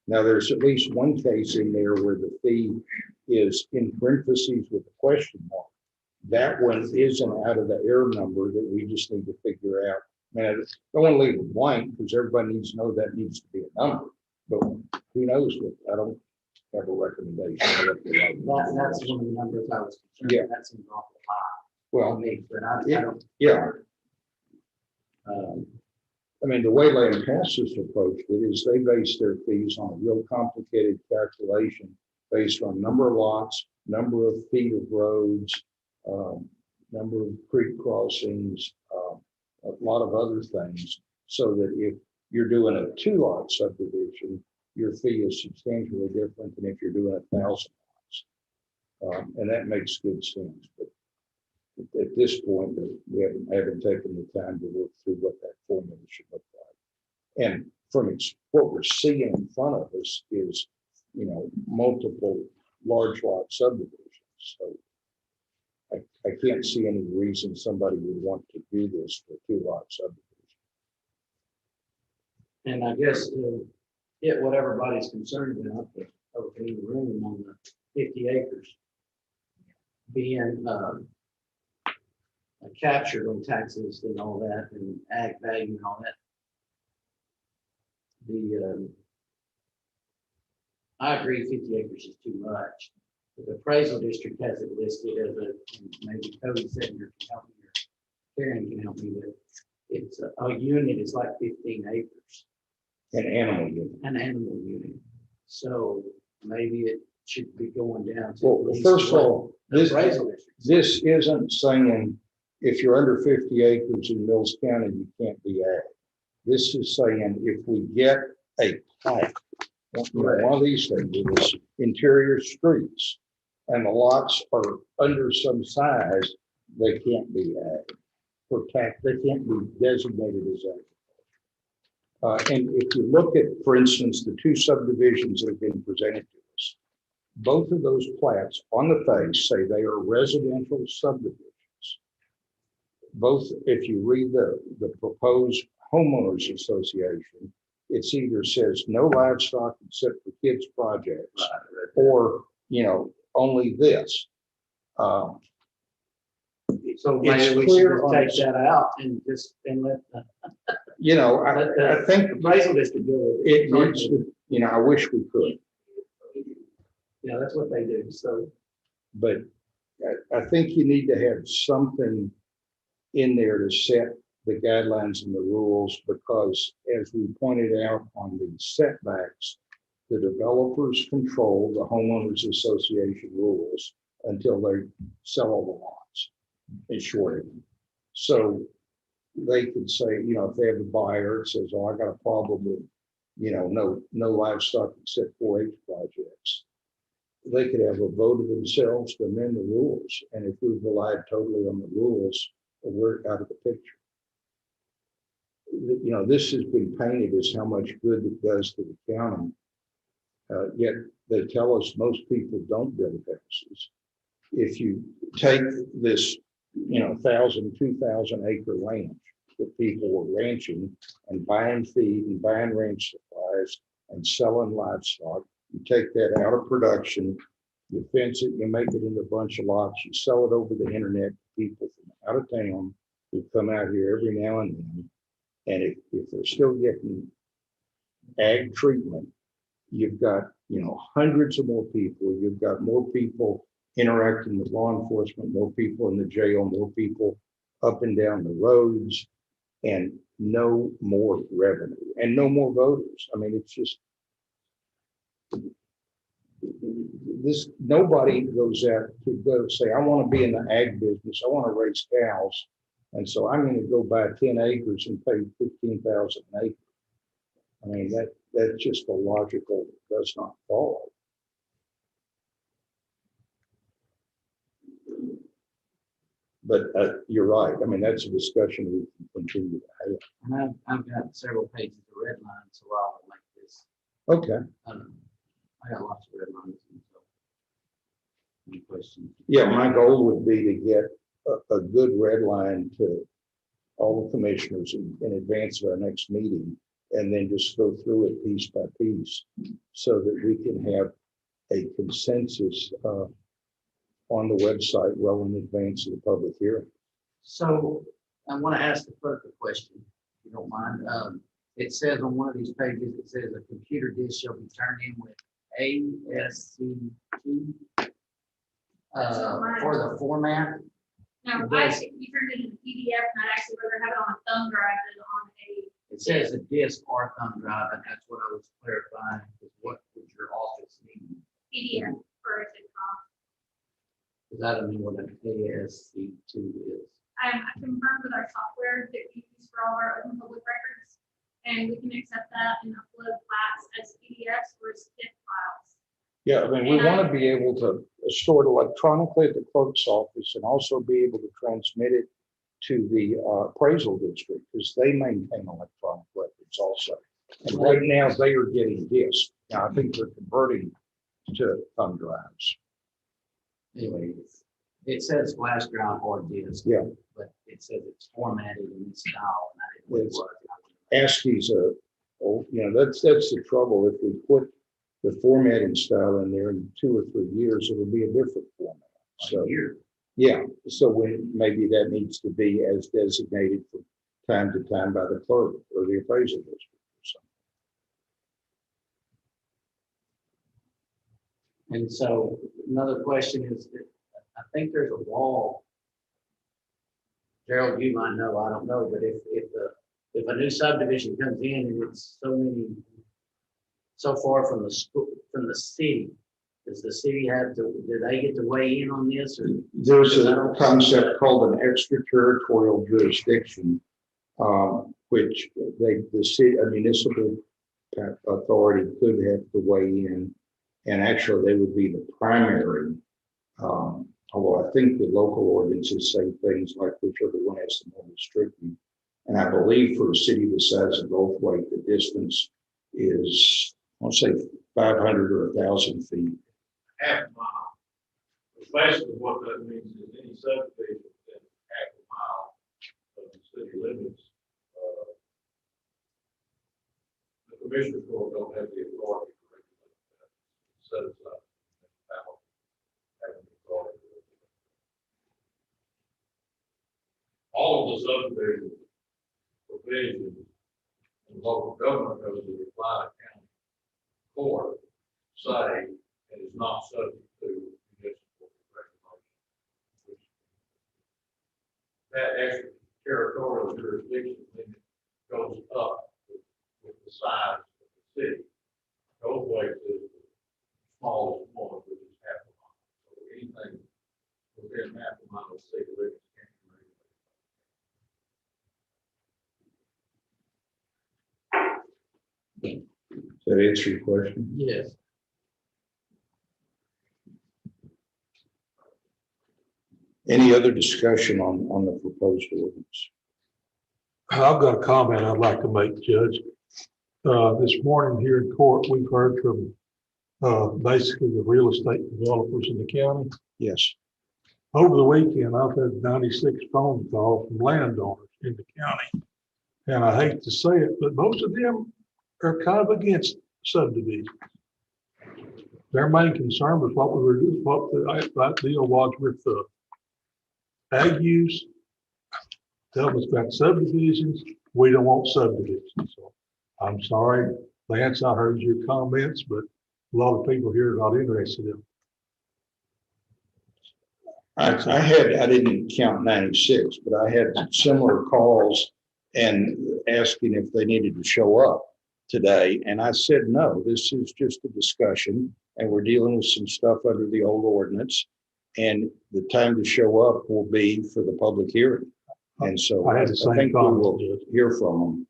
Now, there's at least one case in there where the fee is in parentheses with a question mark. That one isn't out of the air number that we just need to figure out. Man, I don't want to leave it blank because everybody needs to know that needs to be a number. But who knows what? I don't have a recommendation. that's one of the numbers I was concerned. Yeah. That seems awful high. Well, Me, but I don't. yeah. I mean, the way Lampasas approached it is they base their fees on a real complicated calculation based on number of lots, number of feet of roads, number of creek crossings, a lot of other things, so that if you're doing a 2-lot subdivision, your fee is substantially different than if you're doing 1,000 lots. And that makes good sense. But at this point, we haven't taken the time to work through what that formula should look like. And from what we're seeing in front of us is, you know, multiple large lot subdivisions. So I can't see any reason somebody would want to do this for 2-lot subdivision. And I guess to get what everybody's concerned about, the opening room on the 50 acres being captured on taxes and all that, and ag value and all that. I agree 50 acres is too much. The appraisal district has it listed as maybe Cody said, can help me, or Karen can help me with. It's a unit is like 15 acres. An animal unit. An animal unit. So maybe it should be going down to. Well, first of all, this isn't saying if you're under 50 acres in Mills County, you can't be ag. This is saying if we get a plat, one of these things, it is interior streets, and the lots are under some size, they can't be ag. For tax, they can't be designated as ag. And if you look at, for instance, the 2 subdivisions that have been presented to us, both of those plats on the face say they are residential subdivisions. Both, if you read the proposed homeowners association, it's either says no livestock except for kids projects, or, you know, only this. So It's maybe we should clear just on take this. that out and let You know, I think appraisal district do it needs to, you know, I wish we could, Yeah, that's what they do. So but I think you need to have something in there to set the guidelines and the rules, because as we pointed out on the setbacks, the developers control the homeowners association rules until they sell all the lots and short them. So they could say, you know, if they have a buyer that says, oh, I got a problem with, you know, no livestock except 4-H projects, they could have a vote of themselves to amend the rules. And if we've relied totally on the rules, we're out of the picture. You know, this has been painted as how much good it does to the county. Yet they tell us most people don't build houses. If you take this, you know, 1,000, 2,000 acre ranch that people were ranching and buying feed and buying ranch supplies utilized and selling livestock. You take that out of production, you fence it, you make it into a bunch of lots, you sell it over the internet to people from out of town who come out here every now and then. And if they're still getting ag treatment, you've got, hundreds of more people. You've got more people interacting with law enforcement, more people in the jail, more people up and down the roads, and no more revenue and no more voters. I mean, it's just this, nobody goes out to go say, I want to be in the ag business. I want to raise cows. And so I'm going to go buy 10 acres and pay $15,000 an acre. I mean, that's just illogical, does not follow. But you're right. I mean, that's a discussion we can continue to have. And I've got several pages of red lines, so I'll make this. Okay. I got lots of red lines. So any questions? Yeah, my goal would be to get a good red line to all the commissioners in advance of our next meeting, and then just go through it piece by piece so that we can have a consensus on the website well in advance of the public hearing. So I want to ask the clerk a question, if you don't mind. It says on one of these pages, it says a computer disk shall be turned in with ASC2 for the format. No, you turned it into PDF, and I'd actually rather have it on a thumb drive than on a. It says a disk or thumb drive, and that's what I was clarifying, is what would your office need? PDF for a sitcom. Because I don't know what an ASC2 is. I confirmed with our software that we use for all our open public records, and we can accept that and upload flats as PDFs or as TIFF files. Yeah, I mean, we want to be able to store it electronically at the clerk's office and also be able to transmit it to the appraisal district, because they maintain electronic records also. And right now they are getting discs. Now I think they're converting to thumb drives. Anyway, it says flash drive or disk. Yeah. But it says it's formatted in this style. And I didn't work. ASCII's that's the trouble. If we put the formatting style in there in 2 or 3 years, it'll be a different format. So, yeah, so maybe that needs to be as designated from time to time by the clerk or the appraisal district or something. And so another question is, I think there's a wall. Gerald, you might know, I don't know, but if a new subdivision comes in and it's so far from the school, from the city, does the city do they get to weigh in on this? Or there's a concept called an extraterritorial jurisdiction, which the city, a municipal authority could have to weigh in, and actually they would be the primary. Although I think the local ordinances say things like whichever one has the more restrictive. And I believe for a city the size of Goldthwaite, the distance is, I'll say 500 or 1,000 feet. Half a mile. Basically what that means is any subdivision within half a mile of the city limits, the commissioners court don't have the authority to regulate that. Set aside. All of the subdivision provisions in local government goes to the Clyde County Court, say it is not subject to municipal regulation. That extra territorial jurisdiction limit goes up with the size of the city. Goldthwaite is the smallest one, which is half a mile. So anything within half a mile of city limits can be regulated. Does that answer your question? yes. Any other discussion on the proposed ordinance? I've got a comment I'd like to make, Judge. This morning here in court, we've heard from basically the real estate developers in the county. Yes. Over the weekend, I've had 96 phone calls from landowners in the county. And I hate to say it, but most of them are kind of against subdivision. Their main concern was what we were doing, what that deal was with the ag use. Tell us about subdivisions. We don't want subdivisions. So I'm sorry, Lance, I heard your comments, but a lot of people here are not interested in them. I didn't count 96, but I had similar calls and asking if they needed to show up today. And I said, no, this is just a discussion and we're dealing with some stuff under the old ordinance. And the time to show up will be for the public hearing. And so I I had the same think we will comment. hear from them.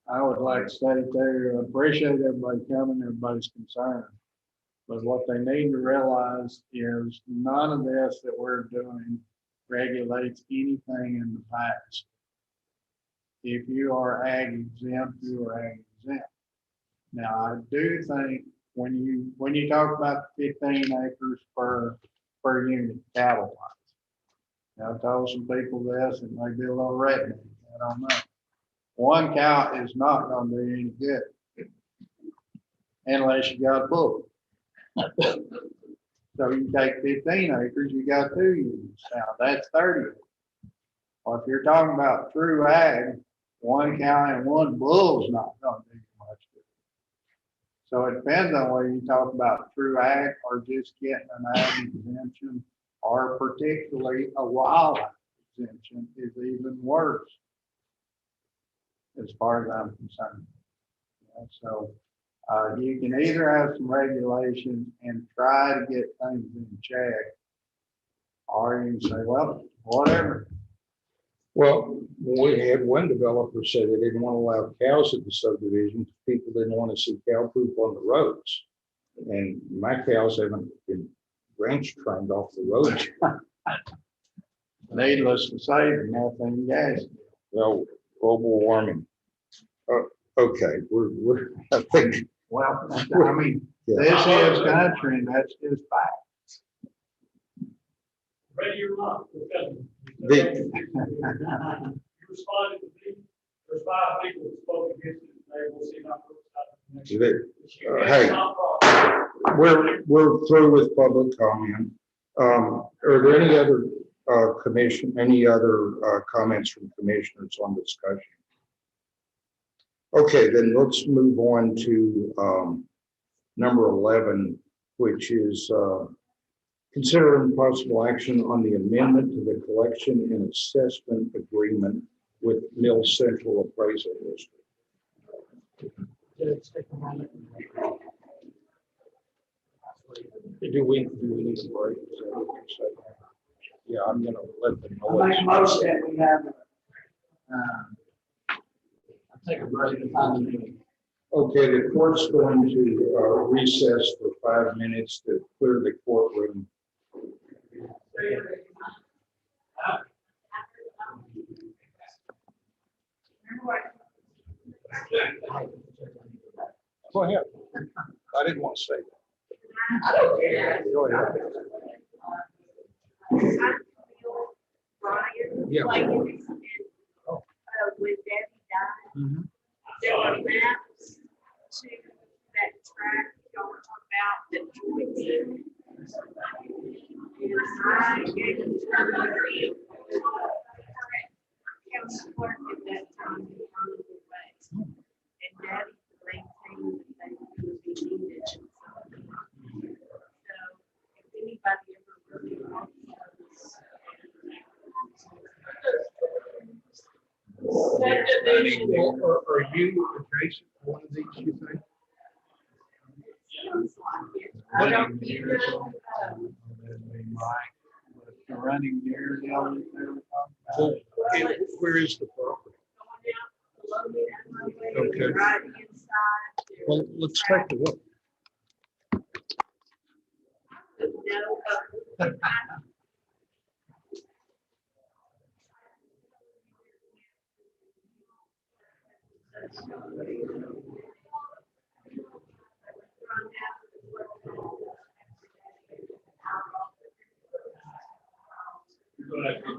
I would like to say there, appreciate everybody coming, everybody's concerned. But what they need to realize is none of this that we're doing regulates anything in the past. If you are ag exempt, you are ag exempt. Now, I do think when you talk about 15 acres per unit cattle wise, I've told some people this, it may be a little redneck, I don't know. One cow is not gonna do any good unless you got a bull. So you take 15 acres, you got 2 units. Now that's 30. Or if you're talking about true ag, 1 cow and 1 bull is not gonna do much good. So it depends on whether you talk about true ag or just getting an ag exemption, or particularly a wildlife exemption is even worse, as far as I'm concerned. So you can either have some regulations and try to get things in check, or you can say, well, whatever. Well, we had one developer say they didn't want to allow cows at the subdivision because people didn't want to see cow poop on the roads. And my cows haven't been ranch trained off the road. Needless to say, nothing gas. Well, global warming. Okay, we're, I think. Well, I mean, this is country and that's just fact. Ready or not, we're coming. The- You responded to me, there's 5 people that spoke against it, they will see my. Hey, we're through with public comment. Are there any other comments from commissioners on discussion? Okay, then let's move on to number 11, which is considering possible action on the amendment to the collection and assessment agreement with Mill Central Appraisal District. Do we need a break? Yeah, I'm gonna let them know. I make a motion that we have, I'll take a break and find the meeting. Okay, the court's going to recess for 5 minutes to clear the courtroom. Go ahead. I didn't want to say that. I don't care. Go ahead. Brian, Yeah. like, when Debbie died, there were maps to that track y'all were talking about that joined. And I gave them to her. Council clerk at that time in front of the way. And Debbie maintained that they would be needed. So if anybody ever really wants those. Are you adjacent to one of these, you think? Sounds like it. I don't either. The running gear deal that they were talking about. Where is the property? Okay. Right inside. Well, let's take a look. You're gonna have to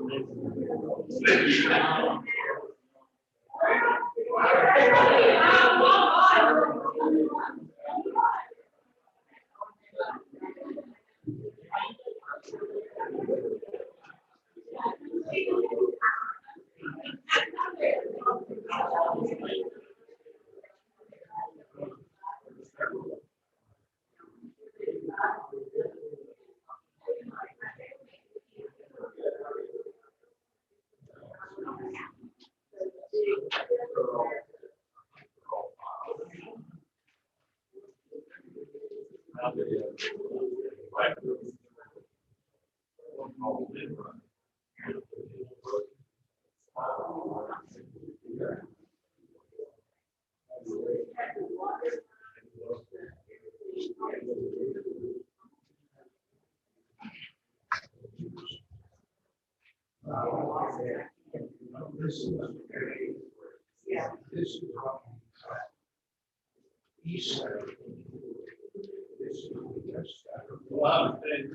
This is Yeah. this is east side. This is west side. Well, I think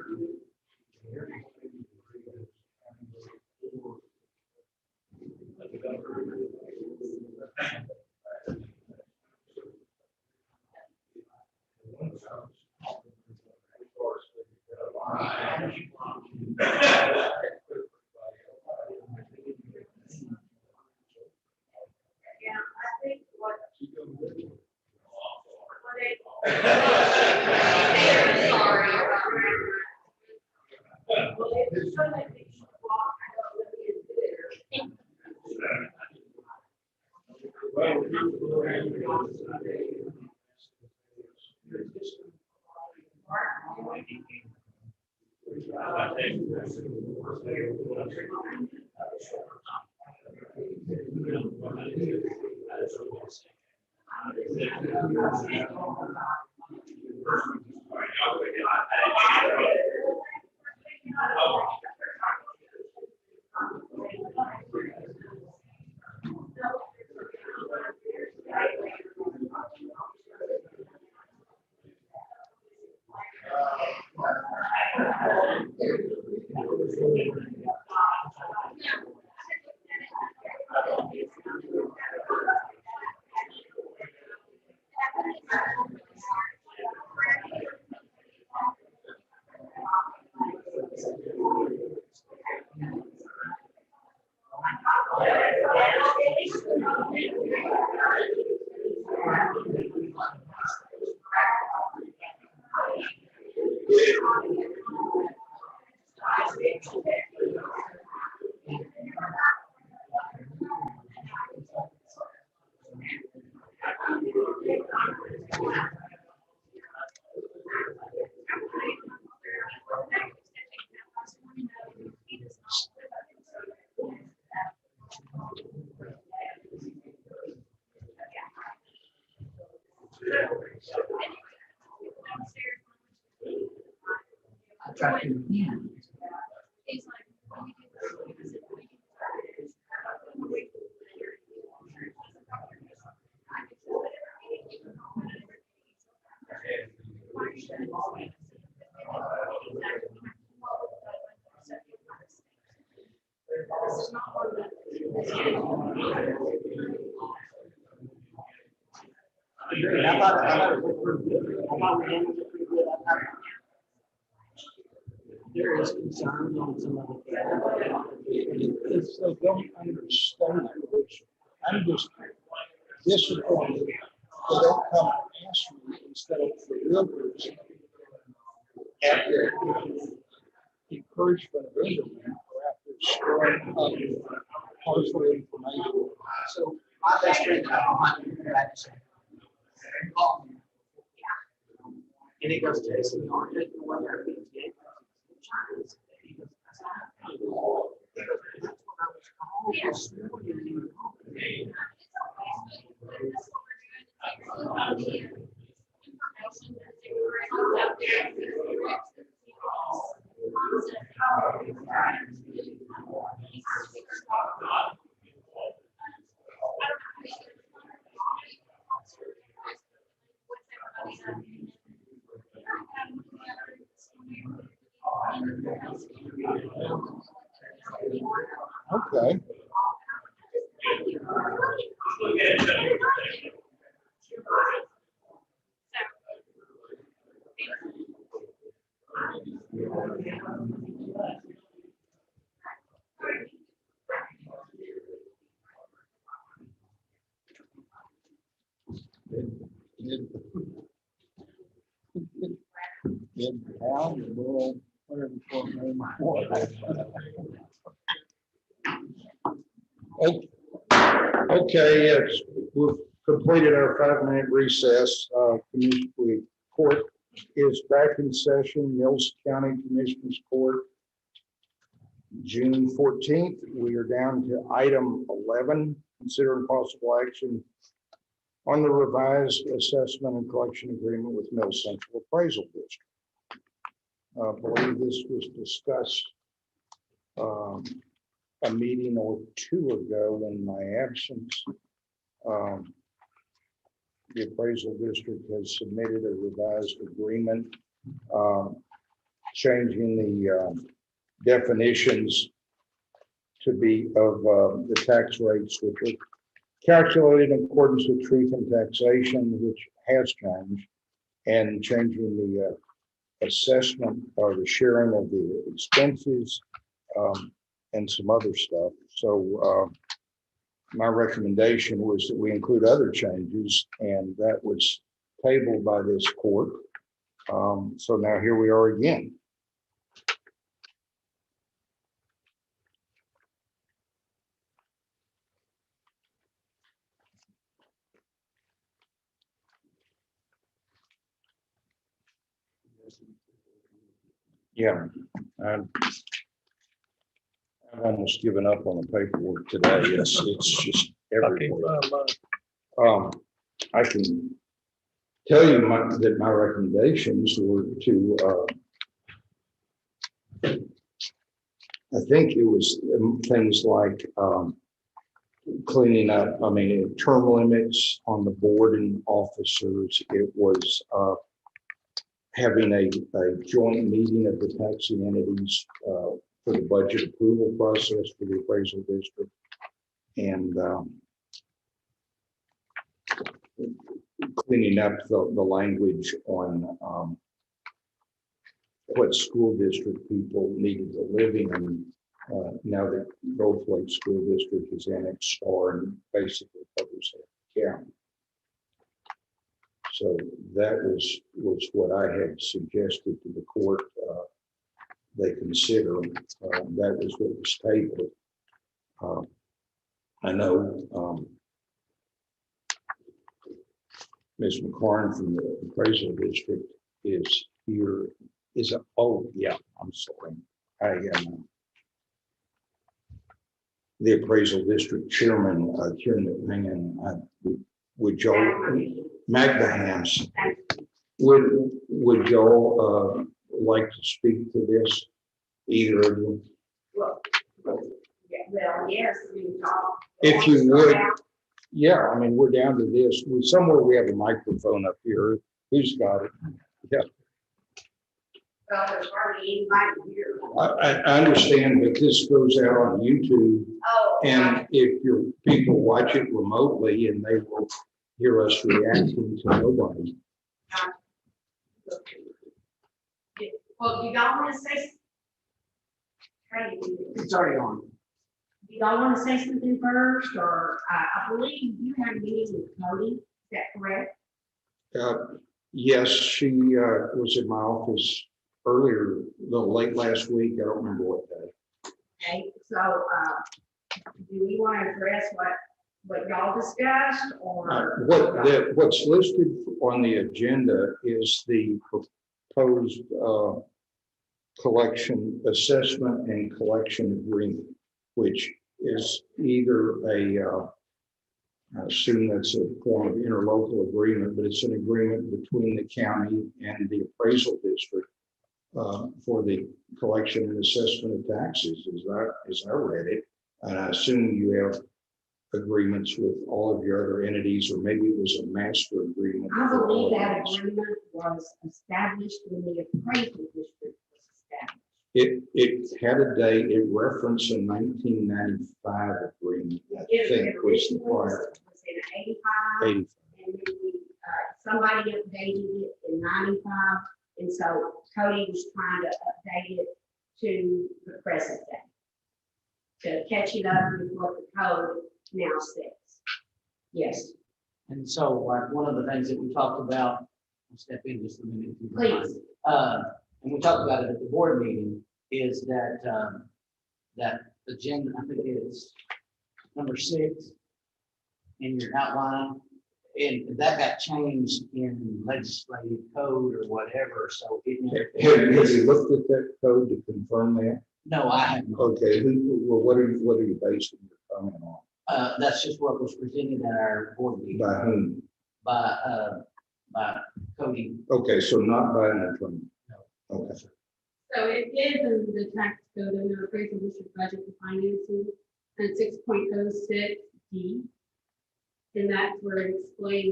Yeah, I think what they. Sorry about that. Well, it's so that they should walk, I know that it is there. He's like, "When you do this, There is concern on some of it. Because they don't understand it. I'm just disappointed they don't come and ask me instead of the realtors. After encouragement of interview or after storing up partial information. So my best friend, and it goes to this, Okay. In town, the world, whatever the fuck name Okay, yes, we've completed our 5-minute recess. Court is back in session, Mills County Commissioners Court, June 14th. We are down to item 11, considering possible action on the revised assessment and collection agreement with Mills Central Appraisal District. I believe this was discussed a meeting or two ago in my absence, the appraisal district has submitted a revised agreement, changing the definitions to be of the tax rates, which are calculated in accordance with truth and taxation, which has changed, and changing the assessment or the sharing of the expenses and some other stuff. So my recommendation was that we include other changes, and that was tabled by this court. So now here we are again. Yeah, I've almost given up on the paperwork today. It's just everywhere. I can tell you that my recommendations were to, I think it was things like cleaning up, term limits on the board and officers. It was having a joint meeting of the taxing entities for the budget approval process for the appraisal district, and cleaning up the language on what school district people needed to live in. Now that Gold Lake School District is annexed Star and basically covers the county. So that was what I had suggested to the court. They consider that was what was tabled. I know Ms. McCarn from the appraisal district is here. Oh yeah, I'm sorry. I am the appraisal district chairman, Kieran McMahon. Would y'all, Magdahams, would y'all like to speak to this? Either of you? Well, yes, we talk. If you would, yeah, we're down to this. Somewhere we have a microphone up here. Who's got it? Yeah. Well, there's hardly anybody here. I understand, but this goes out on YouTube. Oh. And if your people watch it remotely, and they will hear us reacting to nobody. Well, do y'all want to say? It's already on. Do y'all want to say something first, or I believe you had a meeting with Cody, is that correct? Yes, she was in my office earlier, a little late last week. I don't remember what day. Okay, so do we want to address what y'all discussed, or? What's listed on the agenda is the proposed collection assessment and collection agreement, which is either I assume that's a form of interlocal agreement, but it's an agreement between the county and the appraisal district for the collection and assessment of taxes, as I read it. And I assume you have agreements with all of your other entities, or maybe it was a master agreement. I believe that agreement was established when the appraisal district was established. It had a date, it referenced a 1995 agreement, I think was the prior. Was in 85, and then somebody updated it in 95, and so Cody was trying to update it to the present day, to catch it up with what the code now says. Yes. And so like one of the things that we talked about, I'll step in just a minute. If you don't mind. Please. And we talked about it at the board meeting, is that that agenda, I think it's number 6 in your outline, and that got changed in legislative code or whatever, so it. Have you looked at that code to confirm that? No, I haven't. Okay, what are you basing your comment on? That's just what was presented at our board meeting. By whom? By Cody. Okay, so not by an attorney. No. Okay. So it is in the tax code under appraisal district budget and financing, and 6.06 D. And that's where it explains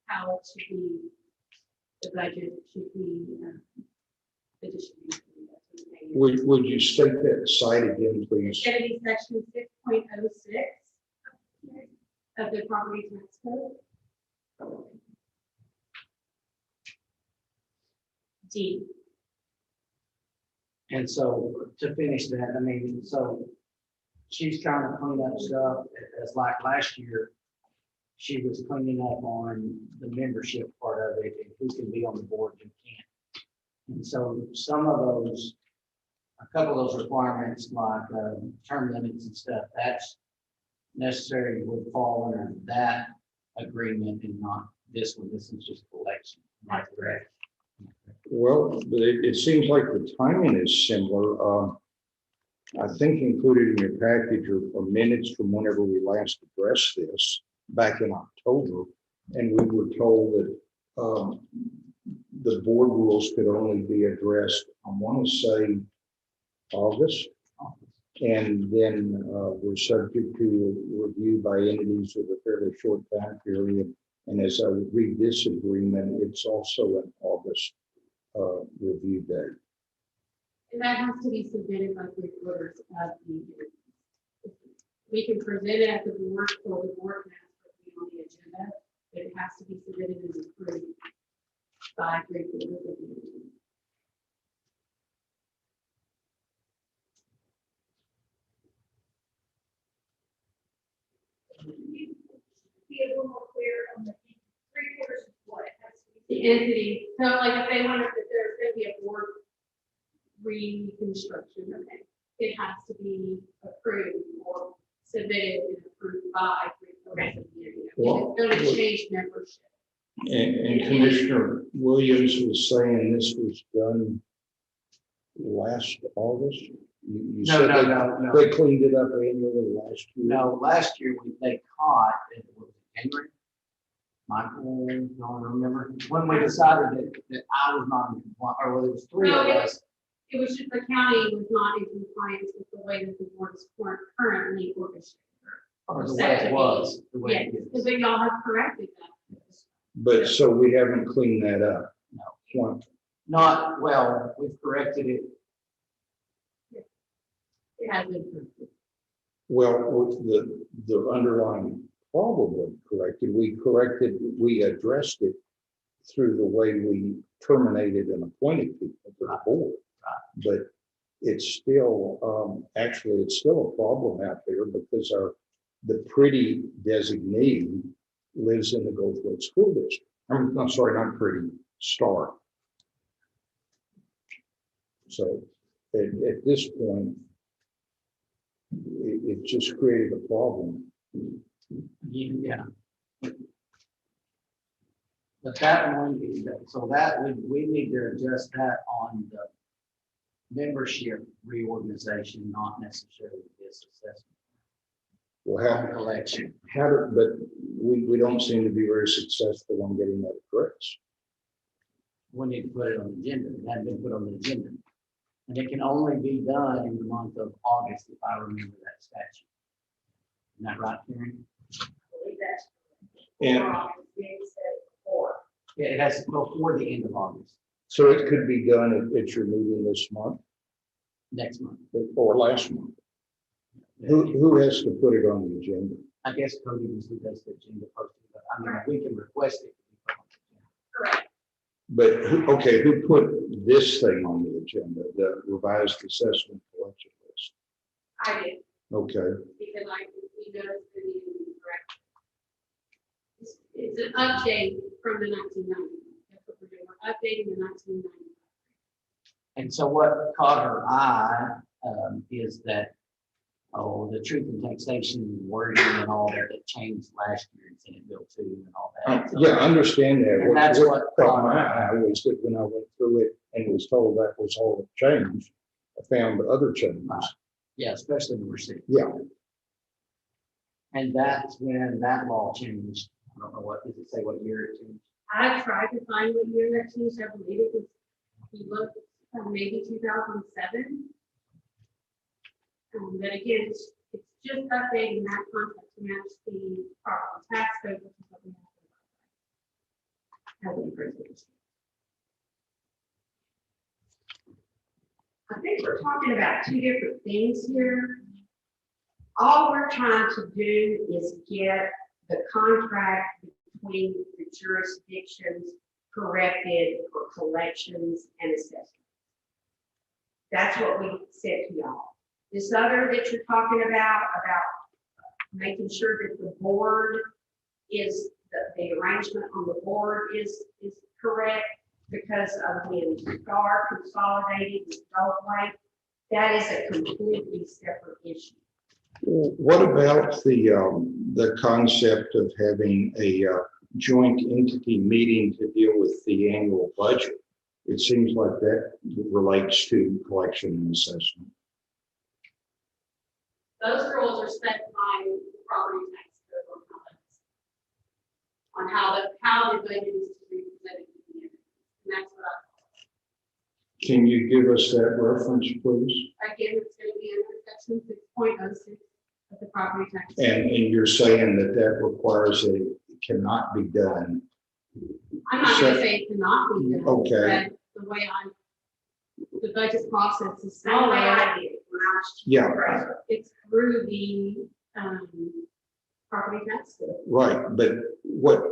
how it should be, the budget should be, the distribution. Would you state that site again, please? It's gonna be section 6.06 of the property tax code. D. And so to finish that, I mean, so she's trying to clean up stuff as like last year. She was cleaning up on the membership part of it and who can be on the board and can't. And so some of those, a couple of those requirements like term limits and stuff, that's necessary would fall under that agreement and not this one. This is just election. Right, correct? Well, but it seems like the timing is similar. I think included in your package are minutes from whenever we last addressed this back in October. And we were told that the board rules could only be addressed, I want to say, August. And then we're subject to review by entities with a fairly short time period. And as I read this agreement, it's also an August review date. And that has to be submitted by 3 quarters of the year. We can present it at the board, or the board can ask for it to be on the agenda, but it has to be submitted and approved by 3 quarters of the year. Be a little more clear on the 3/4 of what it has to be. The entity, so like if they wanted, if there's gonna be a board reconstruction, okay, it has to be approved or submitted and approved by 3 quarters of the year. Well, It's gonna change membership. And Commissioner Williams was saying this was done last August. You said No. they cleaned it up annually last year. No, last year they caught, it was Henry, Michael, don't remember, when we decided that I was not in compliance, or there was 3 of us. It was just the county was not in compliance with the way that the board is currently orchestrated. Or the way it was. The way Yes, it is. because then y'all have corrected that. But so we haven't cleaned that up. No. Why? Not, well, we've corrected it. It has been corrected. Well, with the underlying problem was corrected. We addressed it through the way we terminated and appointed people to the board. But it's still, actually, it's still a problem out there because the pretty designee lives in the Goldthwaite School District. I'm sorry, not pretty, Star. So at this point, it just created a problem. Yeah. But that one, so that we need to adjust that on the membership reorganization, not necessarily this assessment. Well, On collection. but we don't seem to be very successful on getting that addressed. We need to put it on the agenda. It hadn't been put on the agenda. And it can only be done in the month of August, if I remember that statute. Isn't that right, Karen? I believe that's. And Being said before. Yeah, it has to go before the end of August, so it could be done at your meeting this month next month. or last month. Who has to put it on the agenda? I guess Cody usually does the agenda posting, but I mean, we can request it. Correct. But who put this thing on the agenda, the revised assessment collection list? I did, Okay, because we noticed the new correction. It's an update from the 1990s. That's what we're doing. We're updating the 1990s. And so what caught her eye is that, the truth and taxation wording and all that changed last year in Senate Bill 2 and all that. So- yeah, I understand that. And that's what caught my eye was that when I went through it and was told that was all that changed, I found other changes. Right. Yeah, especially number 6. Yeah, And that's when that law changed. I don't know does it say what year it changed? I tried to find what year that changed. I believe it was, he looked maybe 2007. But again, it's just updating that contract to match the property tax code, which is what we have to have in present. I think we're talking about two different things here. All we're trying to do is get the contract between the jurisdictions corrected for collections and assessment. That's what we said to y'all. This other that you're talking about making sure that the board is, the arrangement on the board is correct because of when STAR consolidated with Gulfway, that is a completely separate issue. What about the concept of having a joint entity meeting to deal with the annual budget? It seems like that relates to collection and assessment. Those rules are set by the property tax code on how the budget is to be presented to the community. And that's what Can you give us that reference, please? again, it's going to be under section 6.06 of the property tax. And you're saying that that requires it cannot be done. I'm not going to say it cannot be done. Okay. But the way the budget process is Same way set, I did it when I was. Yeah. it's through the property tax code. Right, but what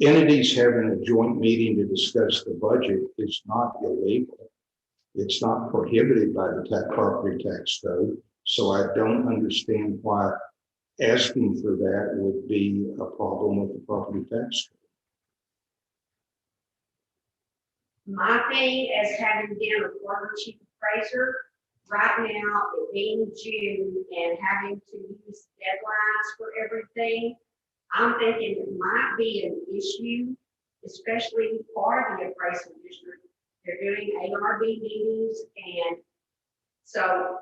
entities having a joint meeting to discuss the budget is not illegal. It's not prohibited by the property tax code. So I don't understand why asking for that would be a problem with the property tax code. My thing as having been a former chief appraiser, right now, it being June and having to use deadlines for everything, I'm thinking it might be an issue, especially for the appraisal district. They're doing ARB meetings, and so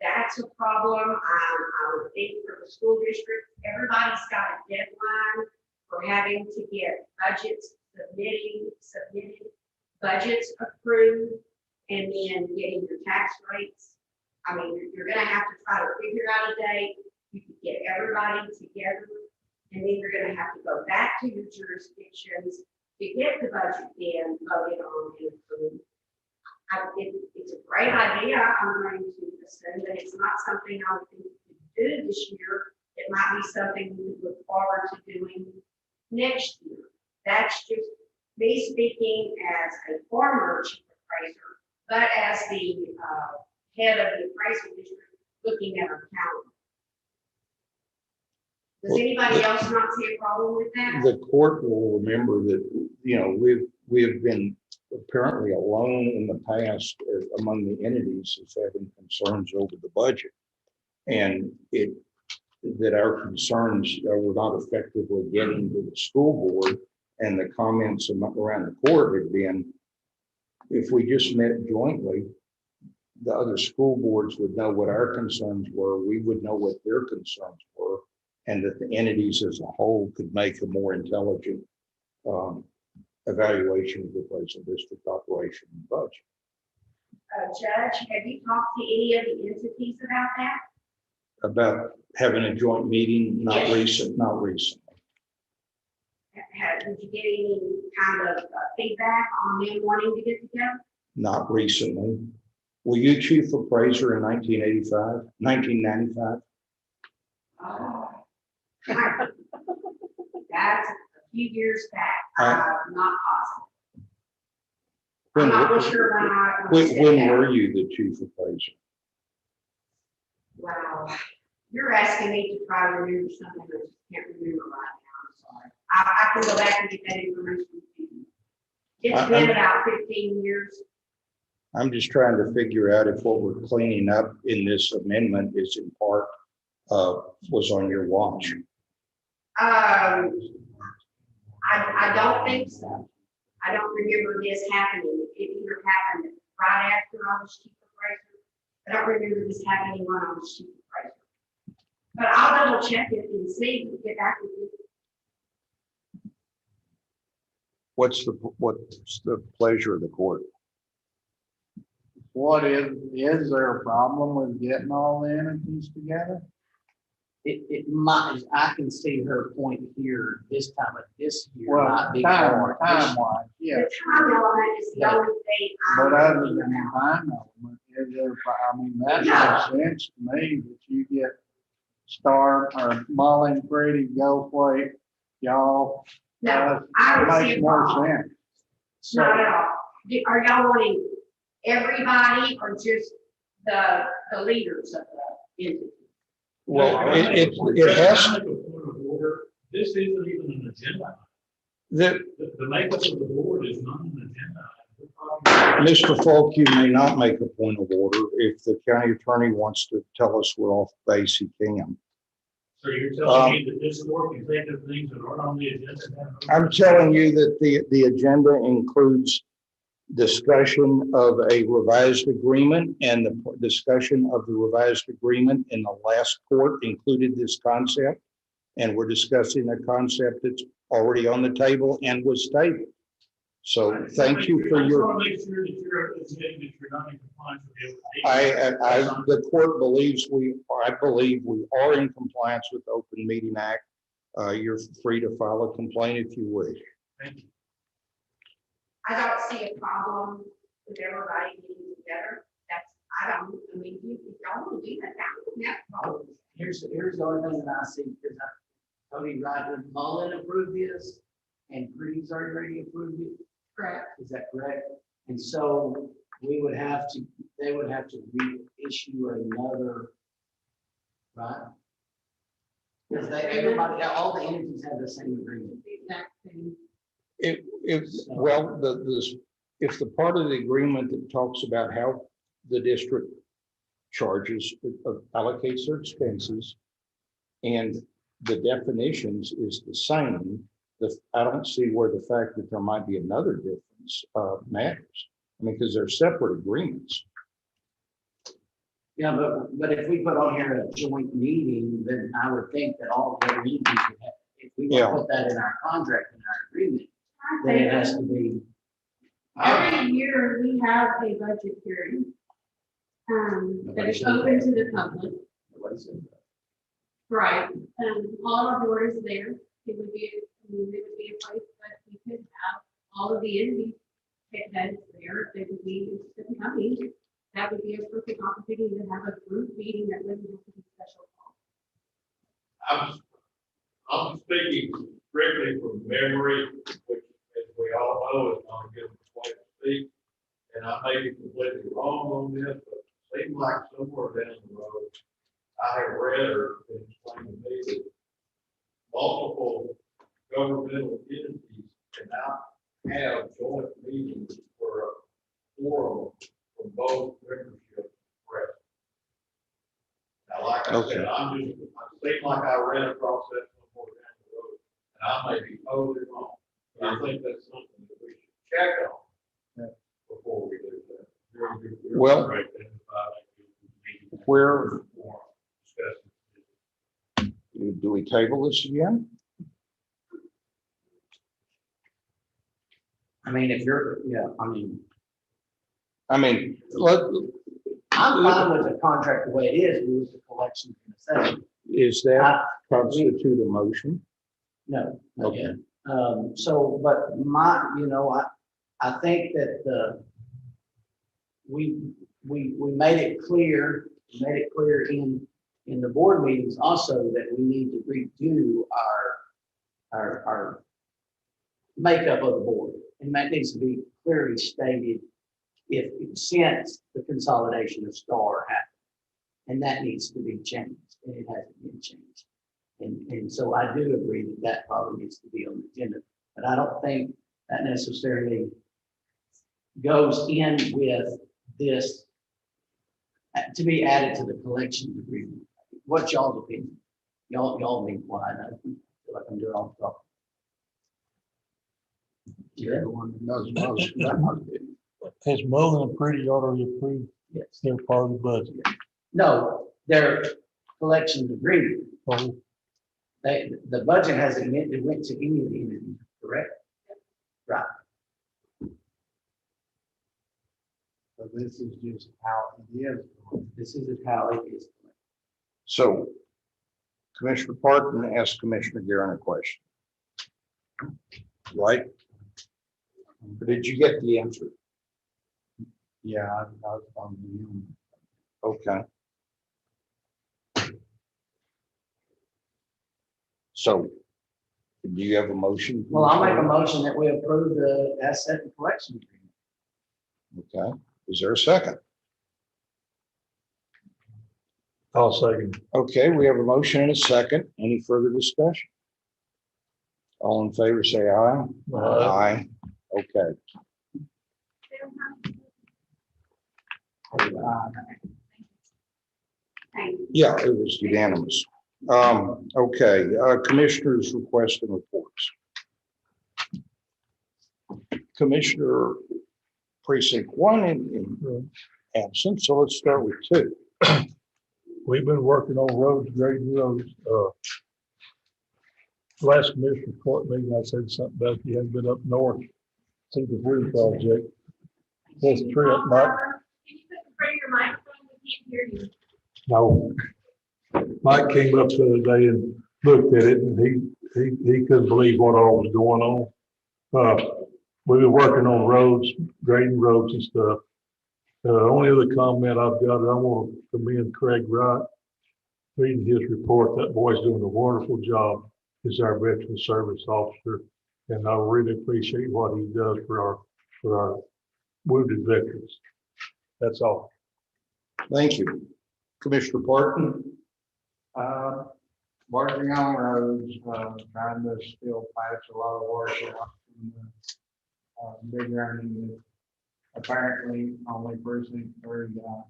that's a problem. I would think for the school district, everybody's got a deadline for having to get budgets submitted, budgets approved, and then getting your tax rates. I mean, you're gonna have to try to figure out a date. You can get everybody together, and then you're gonna have to go back to your jurisdictions to get the budget in, voted on, and approved. It's a great idea. I'm going to assume that it's not something I would think we could do this year. It might be something we could look forward to doing next year. That's just me speaking as a former chief appraiser, but as the head of the appraisal district looking at our calendar. Does anybody else not see a problem with that? The court will remember that, we have been apparently alone in the past among the entities as having concerns over the budget. And that our concerns were not effectively getting to the school board, and the comments around the court had been, if we just met jointly, the other school boards would know what our concerns were, we would know what their concerns were, and that the entities as a whole could make a more intelligent evaluation of the appraisal district operation and budget. Judge, have you talked to any of the entities about that? About having a joint meeting, not Yes. recently. Did you get any kind of feedback on them wanting to get together? Not recently. Were you chief appraiser in 1995? Oh. That's a few years back, not possible. I'm not real sure when I. When were you the chief appraiser? Wow, you're asking me to try to remember something I just can't remember right now, I'm sorry. I can go back and get that information to you. It's been about 15 years. I'm just trying to figure out if what we're cleaning up in this amendment is in part, was on your watch. I don't think so. I don't remember this happening. It either happened right after I was chief appraiser. I don't remember this happening when I was chief appraiser. But I'll double check it and see, and get back with you. What's the pleasure of the court? is there a problem with getting all the entities together? It might, I can see her point here, this time of this year Well, might be time hard. wise, yeah. The time element is the only thing. But other than the time element, is there, I mean, that makes sense to me that you get Star or Mullen, Brady, Goldthwait, y'all. No, I don't that see makes a more problem. sense. Not at all. Are y'all wanting everybody or just the leaders of the entity? Well, it has, Make a point of order. This isn't even an agenda. the, The makeup of the board is not an agenda. Mr. Falk, you may not make a point of order. If the county attorney wants to tell us we're off base, he can. So you're telling me that this board can take the things that aren't on the agenda? I'm telling you that the agenda includes discussion of a revised agreement, and the discussion of the revised agreement in the last court included this concept. And we're discussing a concept that's already on the table and was tabled. So thank you for I your, want to make sure that you're admitting that you're not in compliance with the. the court believes I believe we are in compliance with the Open Meeting Act. You're free to file a complaint if you wish. Thank you. I don't see a problem with everybody getting together. I mean, if y'all want to do that, that have problems. Here's the only thing that I see, because Tony Ryder, Mullen approved this, and Bree's already approved it. Correct. Is that correct? And so they would have to reissue another, right? Because everybody, all the entities have the same agreement. The exact same. If if the part of the agreement that talks about how the district charges, allocates their expenses, and the definitions is the same, I don't see where the fact that there might be another difference matters. I mean, because they're separate agreements. Yeah, but if we put on here a joint meeting, then I would think that all the other entities would have, if we want to put that in our contract, in our agreement, then it has to be. Every year, we have a budget hearing. That is open to the public, right? All our board is there. It would be a place that we could have all of the entities heads there. They would be interested in coming. That would be a perfect opportunity to have a group meeting that wouldn't have to be special. I'm speaking strictly from memory, which, as we all know, is not a good way to speak. And I may be completely wrong on this, but it seems like somewhere down the road, I have read or been explained to me that multiple governmental entities can now have joint meetings for a forum from both membership present. Now, like I said, I seem like I ran across that somewhere down the road, and I may be totally wrong. But I think that's something that we should check on before we do that. Well, where do we table this again? I mean, if you're, I'm fine with the contract the way it is, with the collection and assessment. Is that constitute a motion? No. Okay. So, but I think that we made it clear in the board meetings also that we need to redo our makeup of the board. And that needs to be clearly stated since the consolidation of Star happened. And that needs to be changed, and it hasn't been changed. And so I do agree that probably needs to be on the agenda, but I don't think that necessarily goes in with this to be added to the collection agreement. What's y'all's opinion? Y'all be quiet. I feel like I'm doing all the talking. Yeah, the one that knows most. Has Mullen and Pretty already approved? Yes. Their part of the budget? No, their collection agreement. Oh. The budget hasn't went to any of the entities, correct? Right. But this is just how it is. This is how it is. So Commissioner Parton asked Commissioner Guerin a question. Right? Did you get the answer? Yeah, I was on you. Okay. So do you have a motion? Well, I'll make a motion that we approve the asset and collection agreement. Okay. Is there a second? I'll second. Okay, we have a motion and a second. Any further discussion? All in favor, say aye. Aye. Okay. Yeah, it was unanimous. Okay, commissioners' request and reports. Commissioner Precinct 1 in absence, so let's start with 2. We've been working on roads, grading roads. Last commissioner court meeting, I said something about you hadn't been up north. See the weird project. This trip, Mike. Can you put in front of your microphone? We can't hear you. No. Mike came up the other day and looked at it, and he couldn't believe what all was going on. We've been working on roads, grading roads and stuff. Only other comment I've got, I want to commend Craig Wright. Reading his report, that boy's doing a wonderful job. He's our veteran service officer, and I really appreciate what he does for our wounded veterans. That's all. Thank you. Commissioner Parton? Working on roads, trying to still patch a lot of work out from the big running that apparently only precinct 3 got.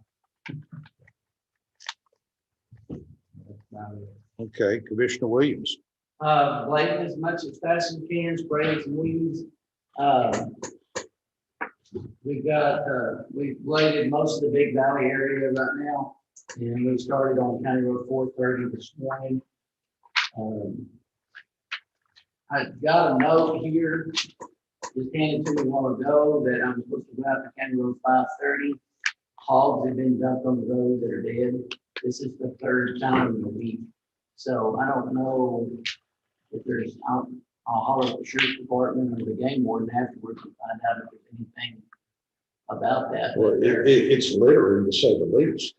That's about it. Okay, Commissioner Williams? Blade as much as fast as we can, spray some weeds. We've bladed most of the Big Valley area right now. And we started on County Road 430 this morning. I got a note here, just handed to me a while ago, that I'm supposed to go out to County Road 530. Hogs have been dumped on the road that are dead. This is the 3rd time in a week. So I don't know if there's, I'll holler at the sheriff's department or the game warden afterwards and find out if there's anything about that. Well, it's littering to say the least.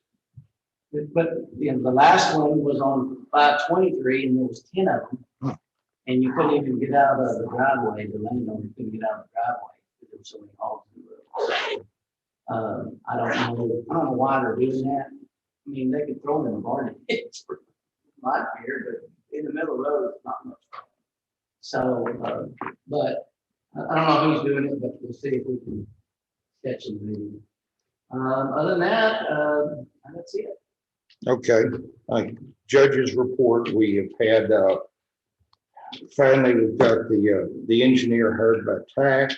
But, you know, the last one was on 523 and there was 10 of them. And you couldn't even get out of the driveway, the landowner couldn't get out of the driveway because there were so many hogs in the road. I don't know why they're doing that. I mean, they could throw them in the barn. It's my fear, but in the middle of the road, it's not much fun. So, but I don't know who's doing it, but we'll see if we can catch them. Other than that, that's it. Okay, judge's report, we have had, finally, we've got the engineer hired by TAC,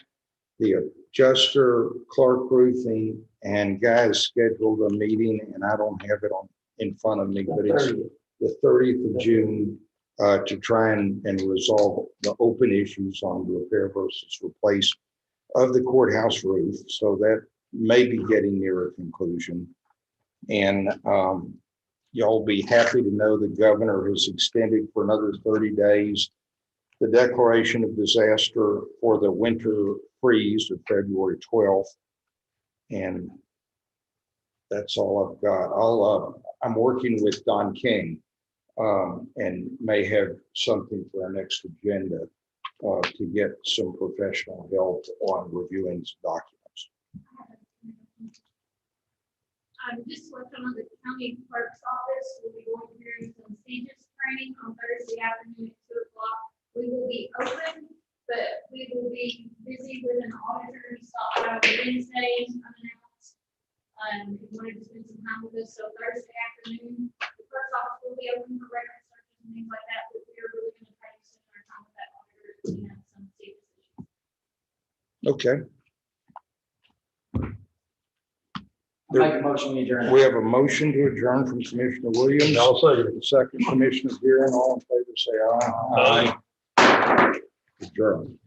the adjuster, Clark Roofing, and guys scheduled a meeting, and I don't have it in front of me, but it's the 30th of June to try and resolve the open issues on the repair versus replace of the courthouse roof. So that may be getting near a conclusion. And y'all be happy to know the governor has extended for another 30 days the declaration of disaster for the winter freeze of February 12th. And that's all I've got. I'm working with Don King and may have something for our next agenda to get some professional help on reviewing some documents. Just working on the county clerk's office. We'll be going through some CJIS training on Thursday afternoon at 2 o'clock. We will be open, but we will be busy with an auditor. We stop by Wednesdays unannounced. We wanted to spend some time with us. So Thursday afternoon, the clerk's office will be open for record searches and things like that. But we are really going to try to spend our time with that auditor to have some CJIS issues. Okay. Make a motion to adjourn. We have a motion to adjourn from Commissioner Williams. I'll second it. Second, Commissioner Guerin. All in favor, say aye. Aye. Adjourn.